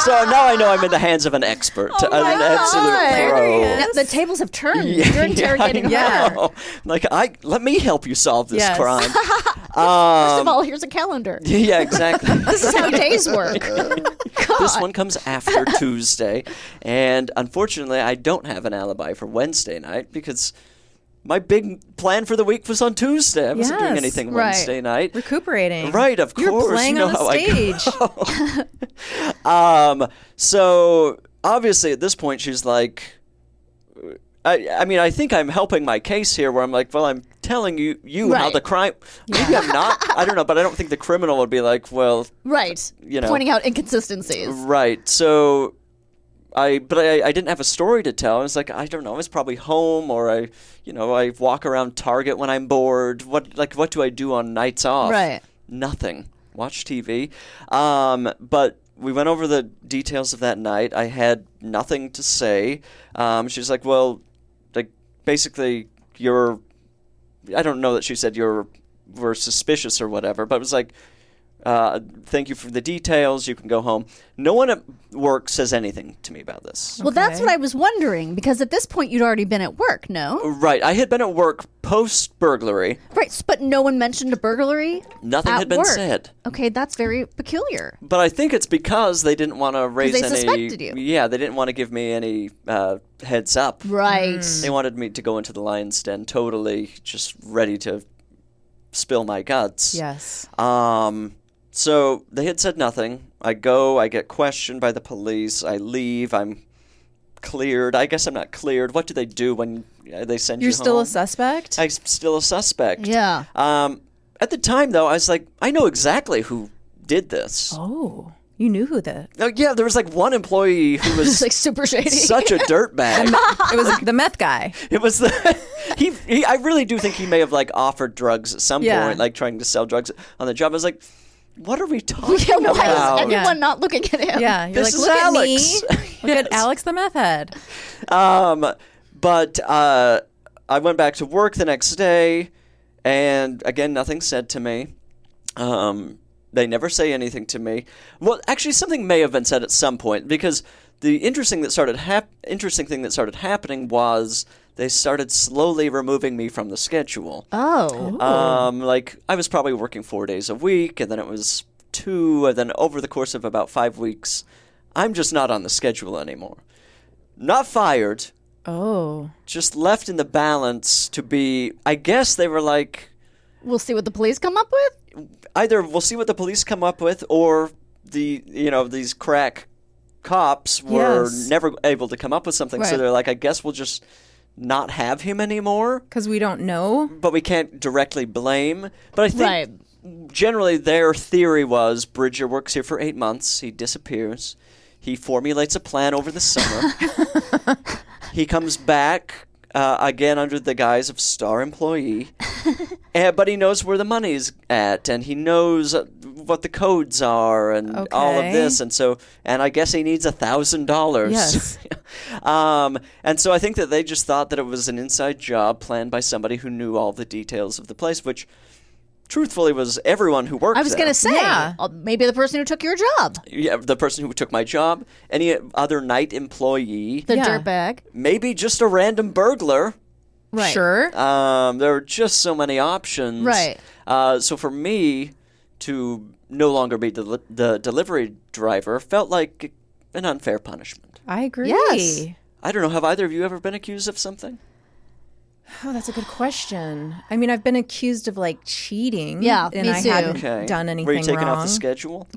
So now I know I'm in the hands of an expert, an absolute pro. Now, the tables have turned. You're interrogating her. Like, let me help you solve this crime. First of all, here's a calendar. Yeah, exactly. This is how days work. This one comes after Tuesday, and unfortunately, I don't have an alibi for Wednesday night because my big plan for the week was on Tuesday. I wasn't doing anything Wednesday night. Recuperating. Right, of course. You're playing you know on the stage. So obviously at this point she's like, I mean, I think I'm helping my case here where I'm like, well, I'm telling you how the crime, maybe I'm not, I don't know, but I don't think the criminal would be like, well. Right. You know. Pointing out inconsistencies. Right. So I didn't have a story to tell. I was like, I don't know. I was probably home, or I walk around Target when I'm bored. What do I do on nights off? Right. Nothing. Watch TV. But we went over the details of that night. I had nothing to say. She's like, well, like basically I don't know that she said were suspicious or whatever, but it was like, thank you for the details. You can go home. No one at work says anything to me about this. Well, that's what I was wondering, because at this point you'd already been at work, no? Right. I had been at work post-burglary. Right, but no one mentioned a burglary? Nothing had been said. Okay, that's very peculiar. But I think it's because they didn't want to raise any... they suspected you. Yeah, they didn't want to give me any heads up. Right. They wanted me to go into the lion's den totally just ready to spill my guts. Yes. So they had said nothing. I go, I get questioned by the police, I leave, I'm cleared. I guess I'm not cleared. What do they do when they send you home? You're still a suspect? I'm still a suspect. Yeah. At the time, though, I was like, I know exactly who did this. Oh, you knew who the... Oh, yeah, there was like one employee who was like super shady. Such a dirtbag. It was the meth guy. It was he. I really do think he may have like offered drugs at some point, like trying to sell drugs on the job. I was like, what are we talking about? Why is everyone not looking at him? Yeah, you're this like, is look Alex. at me. Look at Alex the meth head. But I went back to work the next day, and again, nothing said to me. They never say anything to me. Well, actually, something may have been said at some point, because the interesting thing that started happening was they started slowly removing me from the schedule. Oh. Like, I was probably working 4 days a week, and then it was 2, and then over the course of about 5 weeks, I'm just not on the schedule anymore. Not fired. Oh. Just left in the balance to be, I guess they were like... We'll see what the police come up with? Either we'll see what the police come up with, or these crack cops were never able to come up with something, so they're like, I guess we'll just not have him anymore. Because we don't know. But we can't directly blame. But I think generally their theory was Bridger works here for 8 months, he disappears, he formulates a plan over the summer, he comes back again under the guise of star employee, but he knows where the money's at, and he knows what the codes are, and all of this, and I guess he needs $1,000. Yes. And so I think that they just thought that it was an inside job planned by somebody who knew all the details of the place, which truthfully was everyone who worked there. I was going to say, maybe the person who took your job. Yeah, the person who took my job, any other night employee. The dirtbag. Maybe just a random burglar. Right. Sure. There are just so many options. Right. So for me to no longer be the delivery driver felt like an unfair punishment. I agree. Yes. I don't know. Have either of you ever been accused of something? Oh, that's a good question. I mean, I've been accused of like cheating. Yeah, and me I too. hadn't done anything wrong. Were you taken off the schedule?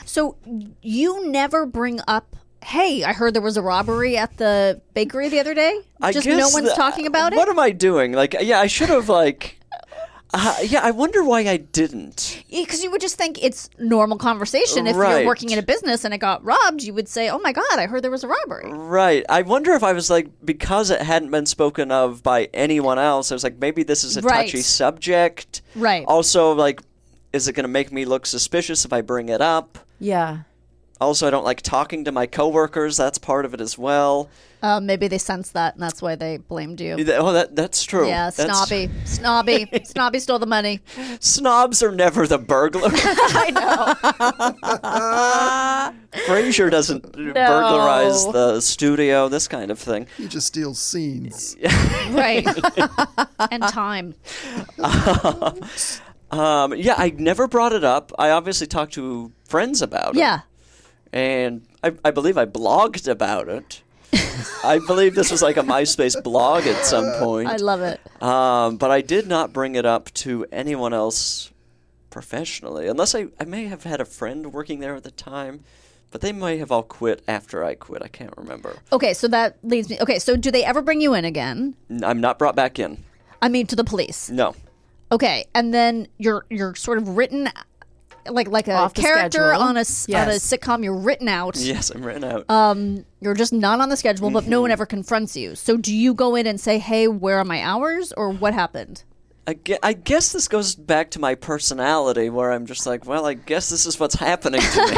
So you never bring up, hey, I heard there was a robbery at the bakery the other day? Just no one's talking about it? What am I doing? Like, yeah, I should have like... Yeah, I wonder why I didn't. Because you would just think it's normal conversation. If Right. you're working in a business and it got robbed, you would say, oh my God, I heard there was a robbery. Right. I wonder if I was like, because it hadn't been spoken of by anyone else, I was like, maybe this is a Right. touchy subject. Right. Also, like, is it going to make me look suspicious if I bring it up? Yeah. Also, I don't like talking to my coworkers. That's part of it as well. Maybe they sensed that, and that's why they blamed you. Oh, that's true. Yeah, snobby. Snobby stole the money. Snobs are never the burglar. I know. Frasier doesn't burglarize the studio, this kind of thing. He just steals scenes. Right. And time. Yeah, I never brought it up. I obviously talked to friends about it. Yeah. And I believe I blogged about it. I believe this was like a MySpace blog at some point. I love it. But I did not bring it up to anyone else professionally, unless I may have had a friend working there at the time, but they might have all quit after I quit. I can't remember. Okay, so that leads me. Okay, so do they ever bring you in again? I'm not brought back in. I mean, to the police. No. Okay, and then you're sort of written like a Off the character schedule. on a Yes. sitcom. You're written out. Yes, I'm written out. You're just not on the schedule, but no one ever confronts you. So do you go in and say, "Hey, where are my hours?" or what happened? I guess this goes back to my personality, where I'm just like, well, I guess this is what's happening to me.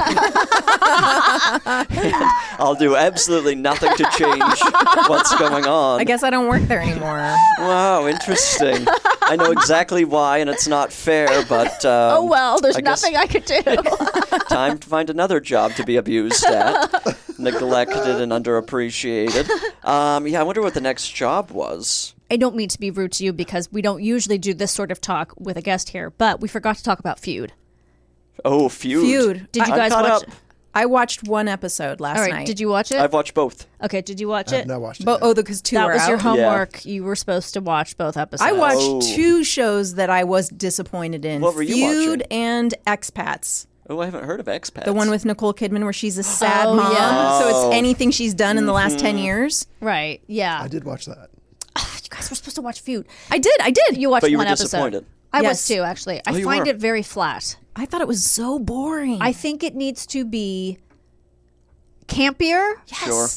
And I'll do absolutely nothing to change what's going on. I guess I don't work there anymore. Wow, interesting. I know exactly why, and it's not fair, but... Oh, well, there's I guess nothing I could do. time to find another job to be abused at, neglected and underappreciated. Yeah, I wonder what the next job was. I don't mean to be rude to you because we don't usually do this sort of talk with a guest here, but we forgot to talk about Feud. Oh, Feud. Feud. Did you I'm guys caught watch? up. I watched one episode last All right, night. did you watch it? I've watched both. Okay, did you watch I've it? not watched it. But yet. because two That were was out. your homework. You were supposed to watch both episodes. I watched Oh. two shows that I was disappointed in. What were you Feud watching? and Expats. Oh, I haven't heard of Expats. The one with Nicole Kidman where she's a sad Oh, mom. yeah. So it's anything she's done in the last 10 years. Right, yeah. I did watch that. You guys were supposed to watch Feud. I did. You watched But you one were episode. disappointed. I was Yes. too, actually. I you find were. it very flat. I thought it was so boring. I think it needs to be campier Sure.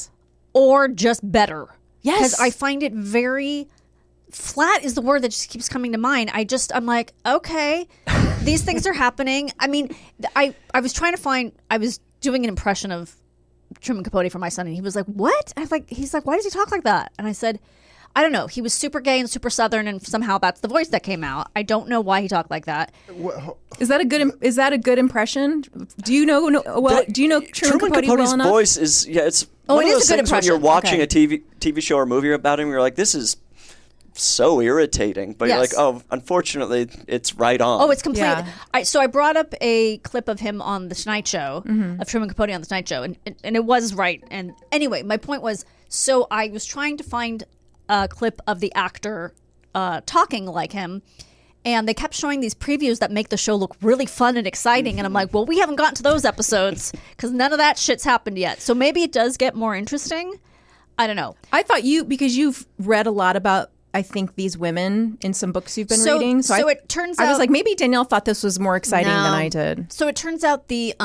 or just better. Yes. Because I find it very flat is the word that just keeps coming to mind. I'm like, okay, these things are happening. I mean, I was trying to find, I was doing an impression of Truman Capote for my son, and he was like, what? He's like, why does he talk like that? And I said, I don't know. He was super gay and super Southern, and somehow that's the voice that came out. I don't know why he talked like that. Is that a good impression? Do you know do you know Truman Capote Capote's well enough? voice is it's Oh, one it of is those a good things when you're impression. watching Okay. a TV show or movie about him, you're like, this is so irritating. But you're Yes. like, oh, unfortunately, it's right on. Oh, it's complete. Yeah. So I brought up a clip of him on The Tonight Show, of Truman Capote on The Tonight Show, and it was right. And anyway, my point was, so I was trying to find a clip of the actor talking like him, and they kept showing these previews that make the show look really fun and exciting. And I'm like, well, we haven't gotten to those episodes because none of that shit's happened yet. So maybe it does get more interesting. I don't know. I thought because you've read a lot about, I think, these women in some books you've been So- reading. so it turns I was out- like, maybe Danielle thought this was more exciting than No. I did. So it turns out the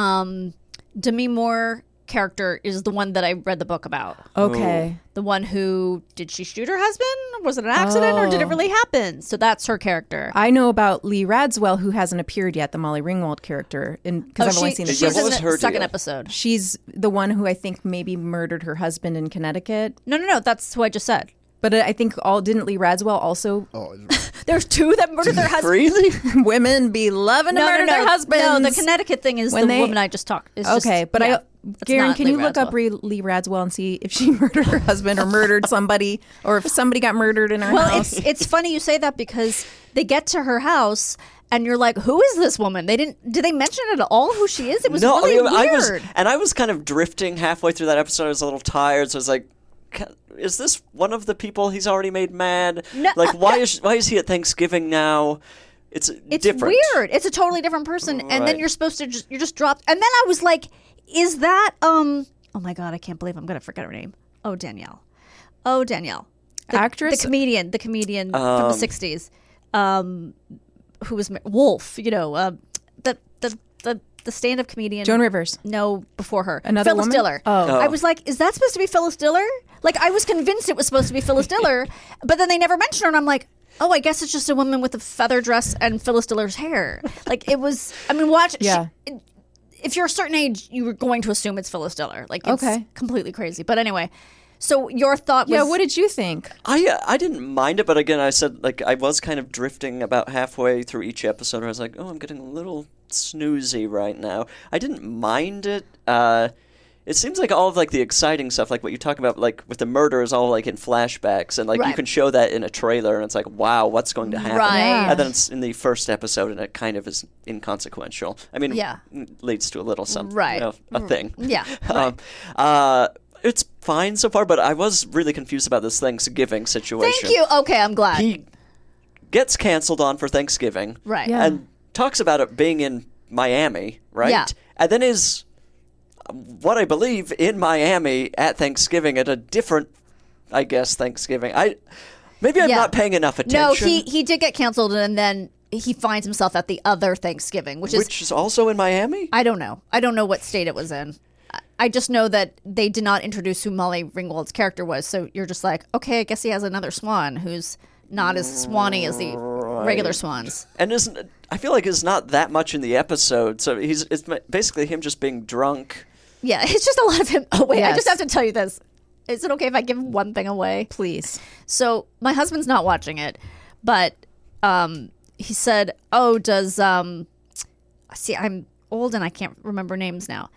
Demi Moore character is the one that I read the book about. Okay. The one who, did she shoot her husband? Was it an accident or did it really happen? So that's her character. I know about Lee Radswell, who hasn't appeared yet, the Molly Ringwald character, because I've only seen the she's Yeah, first. what in was the her second deal? episode. She's the one who I think maybe murdered her husband in Connecticut. No, that's who I just said. But I think didn't Lee Radswell also Oh, There's two that murdered their husband. Really? women be loving to murder their husbands? No, the Connecticut thing is When the they- woman I just talked. It's Okay, just, but yeah, it's Garen, not can Lee you look up Radswell. Lee Radswell and see if she murdered her husband or murdered somebody, or if somebody got murdered in her Well, house? it's funny you say that because they get to her house and you're like, who is this woman? Did they mention at all who she is? It was really weird. I was kind of drifting halfway through that episode. I was a little tired, so I was like, is this one of the people he's already made mad? No. Like, why is he at Thanksgiving now? It's different. Weird. It's a totally different person, and then Right. you're supposed to you're just dropped. And then I was like, is that oh my god, I can't believe I'm gonna forget her name. Oh, Danielle. The, Actress? the comedian from the '60s. who was Wolf, the stand-up comedian Joan Rivers. No, before her. Another Phyllis woman? Diller. Oh. I was like, is that supposed to be Phyllis Diller? Like, I was convinced it was supposed to be Phyllis Diller, but then they never mentioned her, and I'm like, oh, I guess it's just a woman with a feather dress and Phyllis Diller's hair. Like, it was, I mean, watch. Yeah. If you're a certain age, you were going to assume it's Phyllis Diller. Like, it's completely crazy. But anyway, so your thought was... Yeah, what did you think? I didn't mind it, but again, I said, like, I was kind of drifting about halfway through each episode, where I was like, oh, I'm getting a little snoozy right now. I didn't mind it. It seems like all of, like, the exciting stuff, like what you talk about, like, with the murder is all, like, in flashbacks, and, like, you can show that in a trailer, and it's like, wow, what's going to happen? Right. Yeah. And then it's in the first episode, and it kind of is inconsequential. I mean, it leads to a little something, a thing. Yeah. It's fine so far, but I was really confused about this Thanksgiving situation. Thank you. Okay, I'm glad. He gets canceled on for Thanksgiving. Right. Yeah. And talks about it being in Miami, right? Yeah. And then is, what I believe, in Miami at Thanksgiving at a different, I guess, Thanksgiving. Maybe I'm not paying enough attention. No, he did get canceled, and then he finds himself at the other Thanksgiving, which is also in Miami? I don't know. I don't know what state it was in. I just know that they did not introduce who Molly Ringwald's character was, so you're just like, okay, I guess he has another swan who's not as swanny as the regular swans. And I feel like it's not that much in the episode, so it's basically him just being drunk. Yeah, it's just a lot of him. Oh, wait, Yes. I just have to tell you this. Is it okay if I give one thing away? Please. So my husband's not watching it, but he said, oh, does, see, I'm old and I can't remember names now.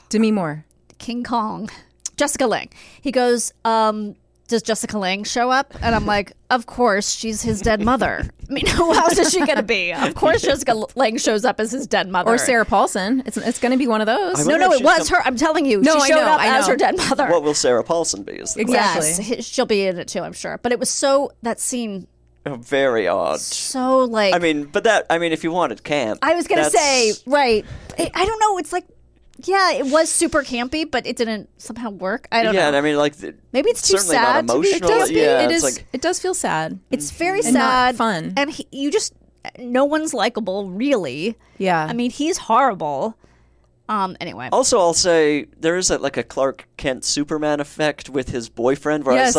Demi Moore. King Kong. Jessica Lange. He goes, does Jessica Lange show up? And I'm like, of course, she's his dead mother. I mean, who else is she going to be? Of course Jessica Lange shows up as his dead mother. Or Sarah Paulson. It's going to be one of those. No, it was her. I'm telling you. No, she showed up I as know. her dead mother. What will Sarah Paulson be? Is the Exactly. Yes, she'll be in it too, I'm sure. But it was that scene, very odd. so like... I mean, if you wanted camp. I was going to say, right. I don't know. It's like, yeah, it was super campy, but it didn't somehow work. I don't know. Yeah, and I mean, like... Maybe it's too certainly sad not to be emotional. campy. It does feel sad. It's very And not sad. fun. And no one's likable, really. Yeah. I mean, he's horrible. Anyway. Also, I'll say there is a Clark Kent Superman effect with his boyfriend, where Yes. it's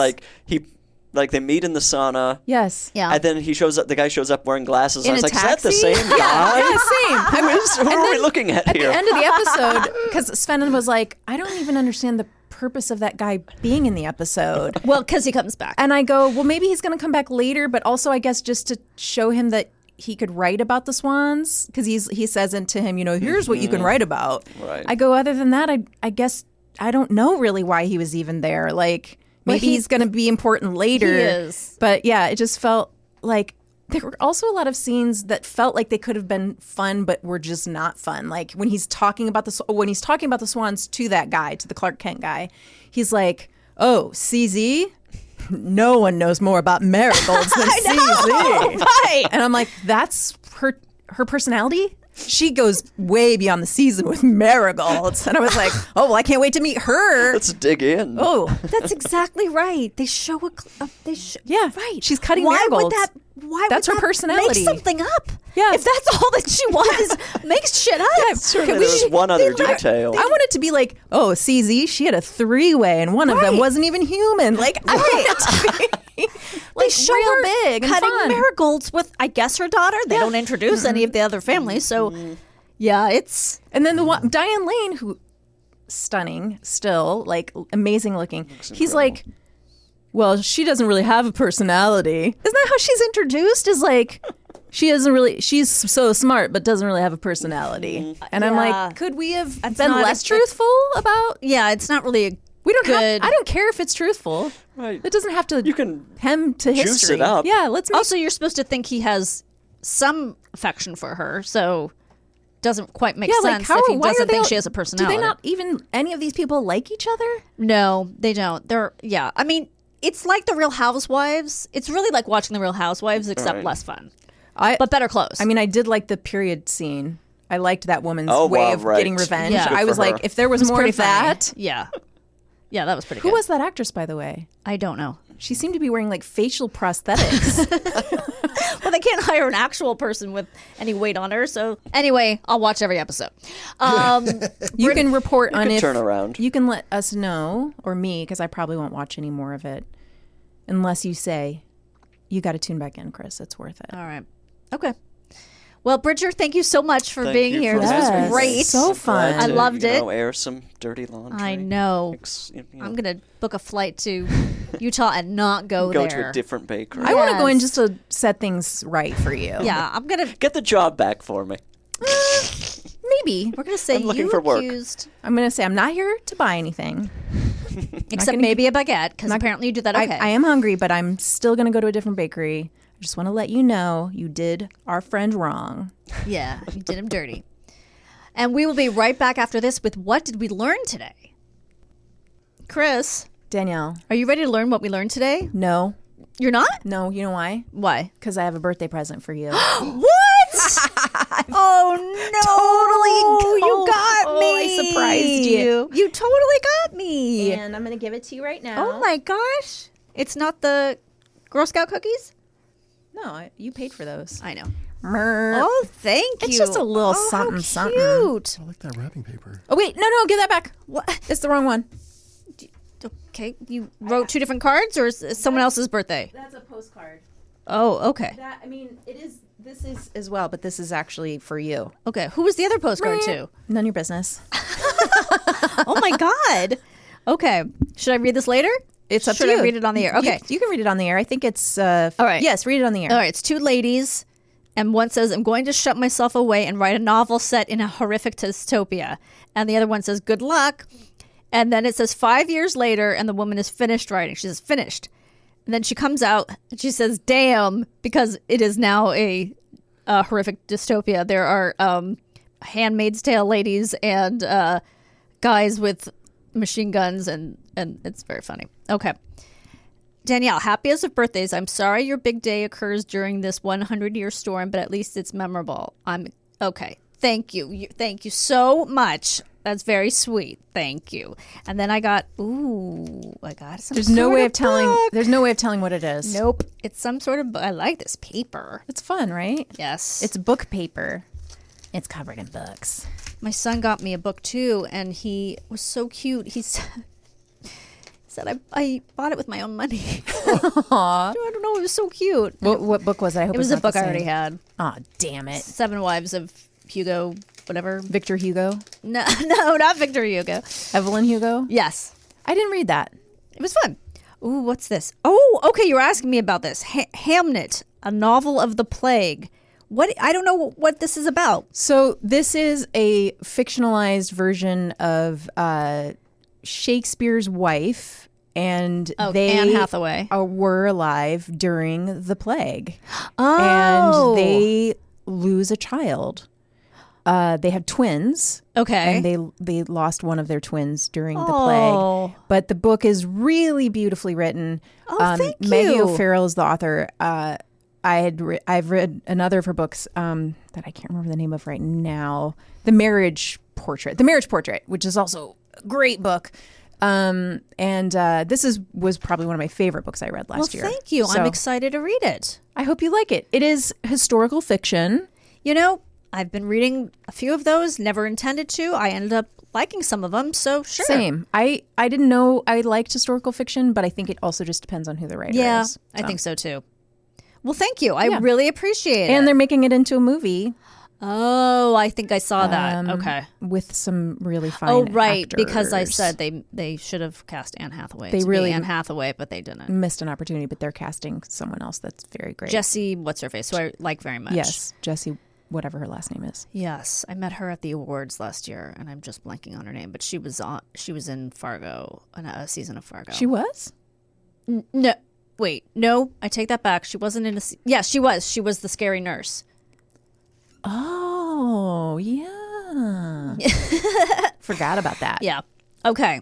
like they meet in the sauna. Yes. Yeah. And then the guy shows up wearing glasses. In and I was a like, is that the taxi? same guy? Yeah, same. Who are we looking at here? At the end of the episode, because Sven was like, I don't even understand the purpose of that guy being in the episode. Well, because he comes back. And I go, well, maybe he's going to come back later, but also I guess just to show him that he could write about the swans, because he says to him, here's what you can write about. Right. I go, other than that, I guess I don't know really why he was even there. Like, maybe he's going to be important later. He is. But yeah, it just felt like there were also a lot of scenes that felt like they could have been fun, but were just not fun. Like when he's talking about the swans to that guy, to the Clark Kent guy, he's like, "Oh, CZ, no one knows more about marigolds than CZ." Right. And I'm like, that's her personality. She goes way beyond the season with marigolds. And I was like, oh, well, I can't wait to meet her. Let's dig in. Oh, That's exactly right. They show yeah. right. She's cutting Why marigolds. would That's her that personality. Make something up. Yeah. If that's all that she was, makes shit up. Certainly there was one other detail. I want it to be like, oh, CZ, she had a 3-way and one of them wasn't even human. Like, I want it to be like Show real her big and cutting fun. marigolds with, I guess, her daughter. They don't introduce any of the other families, so yeah, it's And then the one, Diane Lane, who stunning still, like amazing looking. He's like, well, she doesn't really have a personality. Isn't that how she's introduced? Is like, she's so smart, but doesn't really have a personality. And I'm Yeah. like, could we have That's been not less a- truthful about? yeah, it's not really a We don't good. have. I don't care if it's truthful. Right. It doesn't have to. You can hem to juice history. it up. Yeah, let's make. Also, you're supposed to think he has some affection for her, so doesn't quite make yeah, sense like how? if he Why doesn't are they? think all- she has a personality. Do they not even any of these people like each other? No, they don't. I mean, it's like the Real Housewives. It's really like watching the Real Housewives, except less fun, but better clothes. I mean, I did like the period scene. I liked that woman's Oh, way wow, of right. getting revenge. Yeah. Good I was for her. like, if there was more pretty of that. funny. Yeah, that was pretty Who good. was that actress, by the way? I don't know. She seemed to be wearing like facial prosthetics. Well, they can't hire an actual person with any weight on her. So anyway, I'll watch every episode. You can report on if turn around. You can let us know, or me, because I probably won't watch any more of it, unless you say you got to tune back in, Chris. It's worth it. All right. Okay. Well, Bridger, thank you so much for Thank being you here. for This was having me. great. So fun. I loved it. Air some dirty laundry. I know. I'm going to book a flight to Utah and not go there. Go to a different bakery. I want to go in just to set things right for you. Yeah, I'm going to... Get the job back for me. Maybe. We're going to say I'm looking you for work. accused... I'm going to say I'm not here to buy anything. Except maybe a baguette, because apparently you do that okay. I am hungry, but I'm still going to go to a different bakery. I just want to let you know you did our friend wrong. Yeah, you did him dirty. And we will be right back after this with What Did We Learn Today? Chris, Danielle. are you ready to learn what we learned today? No. You're not? No, you know why? Why? Because I have a birthday present for you. What? Oh, no. You got me. I surprised you. You totally got me. And I'm going to give it to you right now. Oh, my gosh. It's not the Girl Scout cookies? No, you paid for those. I know. Mer. Oh, thank you. It's just a little Oh, something, how something. cute. I like that wrapping paper. Oh, wait. No, give that back. What? It's the wrong one. Okay, you wrote two different cards, or is it someone else's birthday? That's a postcard. Oh, okay. This is as well, but this is actually for you. Okay, who was the other postcard to? None of your business. Oh my God. Okay, should I read this later? It's up Should to you. I read it on the air? Okay. You can read it on the air. I think it's... all right. Yes, read it on the air. All right, it's two ladies, and one says, I'm going to shut myself away and write a novel set in a horrific dystopia. And the other one says, good luck. And then it says 5 years later, and the woman is finished writing. She says, finished. And then she comes out, and she says, damn, because it is now a horrific dystopia. There are Handmaid's Tale ladies and guys with machine guns, and it's very funny. Okay. Danielle, happiest of birthdays. I'm sorry your big day occurs during this 100-year storm, but at least it's memorable. Okay. Thank you. Thank you so much. That's very sweet. Thank you. And then I got some There's no way of telling. book. There's no way of telling what it is. Nope. It's some sort of book. I like this paper. It's fun, right? Yes. It's book paper. It's covered in books. My son got me a book too, and he was so cute. He said I bought it with my own money. Aww. I don't know. It was so cute. What book was it? I hope It was it's a not book the I already same. had. Aw, damn it. 7 Wives of Hugo, whatever. Victor Hugo? No, not Victor Hugo. Evelyn Hugo? Yes. I didn't read that. It was fun. Ooh, what's this? Oh, okay. You were asking me about this. Hamnet, a novel of the plague. What? I don't know what this is about. So this is a fictionalized version of Shakespeare's wife, and they Anne Hathaway were alive during the plague. Oh. And they lose a child. They had twins. Okay. And they lost one of their twins during the Oh. plague. But the book is really beautifully written. Oh, thank you. Maggie O'Farrell is the author. I've read another of her books that I can't remember the name of right now. The Marriage Portrait, which is also a great book. This was probably one of my favorite books I read last year. Well, thank you. So I'm excited to read it. I hope you like it. It is historical fiction. You know, I've been reading a few of those, never intended to. I ended up liking some of them, so sure. Same. I didn't know I liked historical fiction, but I think it also just depends on who the writer Yeah, is. I think so too. Well, thank you. I really appreciate it. And they're making it into a movie. Oh, I think I saw that. Okay. With some really fine Oh, right. Because I actors. said they should have cast Anne Hathaway. They to really be Anne Hathaway, but they didn't. missed an opportunity, but they're casting someone else that's very great. Jessie, what's her face? Who I like very much. Yes, Jessie, whatever her last name is. Yes, I met her at the awards last year, and I'm just blanking on her name. But she was in Fargo, a season of Fargo. She was? No, wait, no, I take that back. She wasn't in a. Yeah, she was. She was the scary nurse. Oh, yeah. Forgot about that. Yeah. Okay.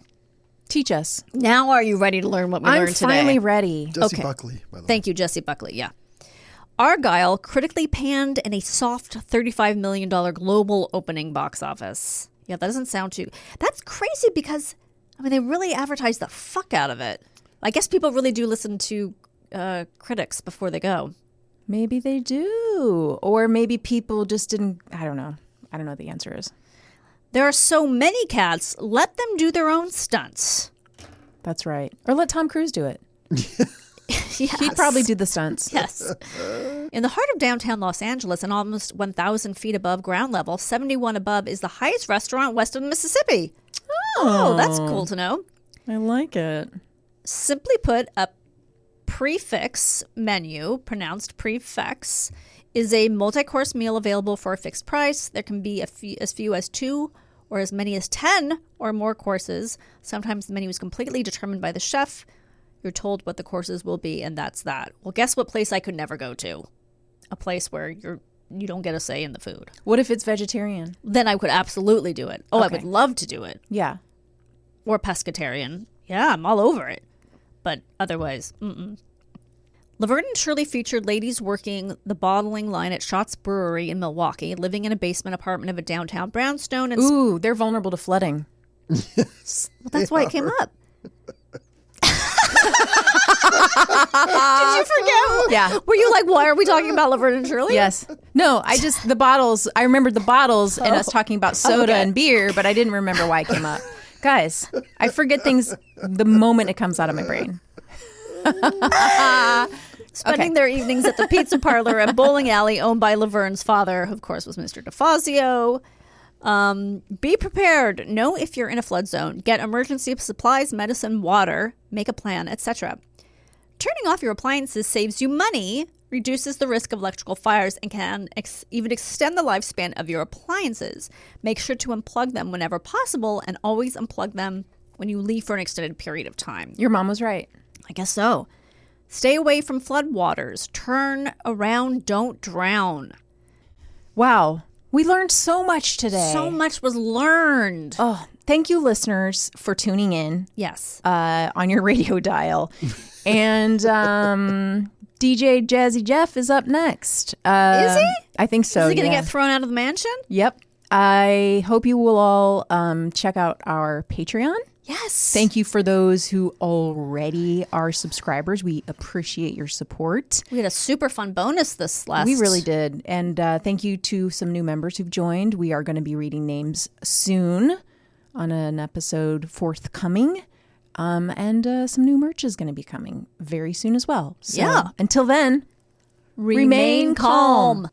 Teach us. Now, are you ready to learn what we learned today? I'm finally ready. Jesse Buckley, by the way. Thank you, Jessie Buckley. Yeah. Argyle critically panned in a soft $35 million global opening box office. Yeah, that doesn't sound too... That's crazy because, I mean, they really advertised the fuck out of it. I guess people really do listen to critics before they go. Maybe they do. Or maybe people just didn't. I don't know. I don't know what the answer is. There are so many cats. Let them do their own stunts. That's right. Or let Tom Cruise do it. Yes. He'd probably do the stunts. Yes. In the heart of downtown Los Angeles and almost 1,000 feet above ground level, 71 above is the highest restaurant west of the Mississippi. Oh, that's cool to know. I like it. Simply put, a prefix menu, pronounced prefix, is a multi-course meal available for a fixed price. There can be as few as 2 or as many as 10 or more courses. Sometimes the menu is completely determined by the chef. You're told what the courses will be, and that's that. Well, guess what place I could never go to? A place where you don't get a say in the food. What if it's vegetarian? Then I would absolutely do it. Oh, okay. I would love to do it. Yeah. Or pescatarian. Yeah, I'm all over it. But otherwise, Laverne and Shirley featured ladies working the bottling line at Schatz Brewery in Milwaukee, living in a basement apartment of a downtown brownstone. And ooh, they're vulnerable to flooding. Yes, well, that's why it came up. Did you forget? Yeah. Were you like, why are we talking about Laverne and Shirley? Yes. No, the bottles. I remembered the bottles and us talking about soda and beer, but I didn't remember why it came up. Guys, I forget things the moment it comes out of my brain. Spending their evenings at the pizza parlor and bowling alley owned by Laverne's father, who of course was Mr. DeFazio. Be prepared. Know if you're in a flood zone. Get emergency supplies, medicine, water. Make a plan, etc. Turning off your appliances saves you money, reduces the risk of electrical fires, and can even extend the lifespan of your appliances. Make sure to unplug them whenever possible, and always unplug them when you leave for an extended period of time. Your mom was right. I guess so. Stay away from flood waters. Turn around, don't drown. Wow. We learned so much today. So much was learned. Oh, thank you, listeners, for tuning in. Yes. On your radio dial. And DJ Jazzy Jeff is up next. Is he? I think so. Is he going to get thrown out of the mansion? Yep. I hope you will all check out our Patreon. Yes. Thank you for those who already are subscribers. We appreciate your support. We had a super fun bonus this last. We really did. And thank you to some new members who've joined. We are going to be reading names soon on an episode forthcoming. And some new merch is going to be coming very soon as well. So, yeah. Until then, remain calm.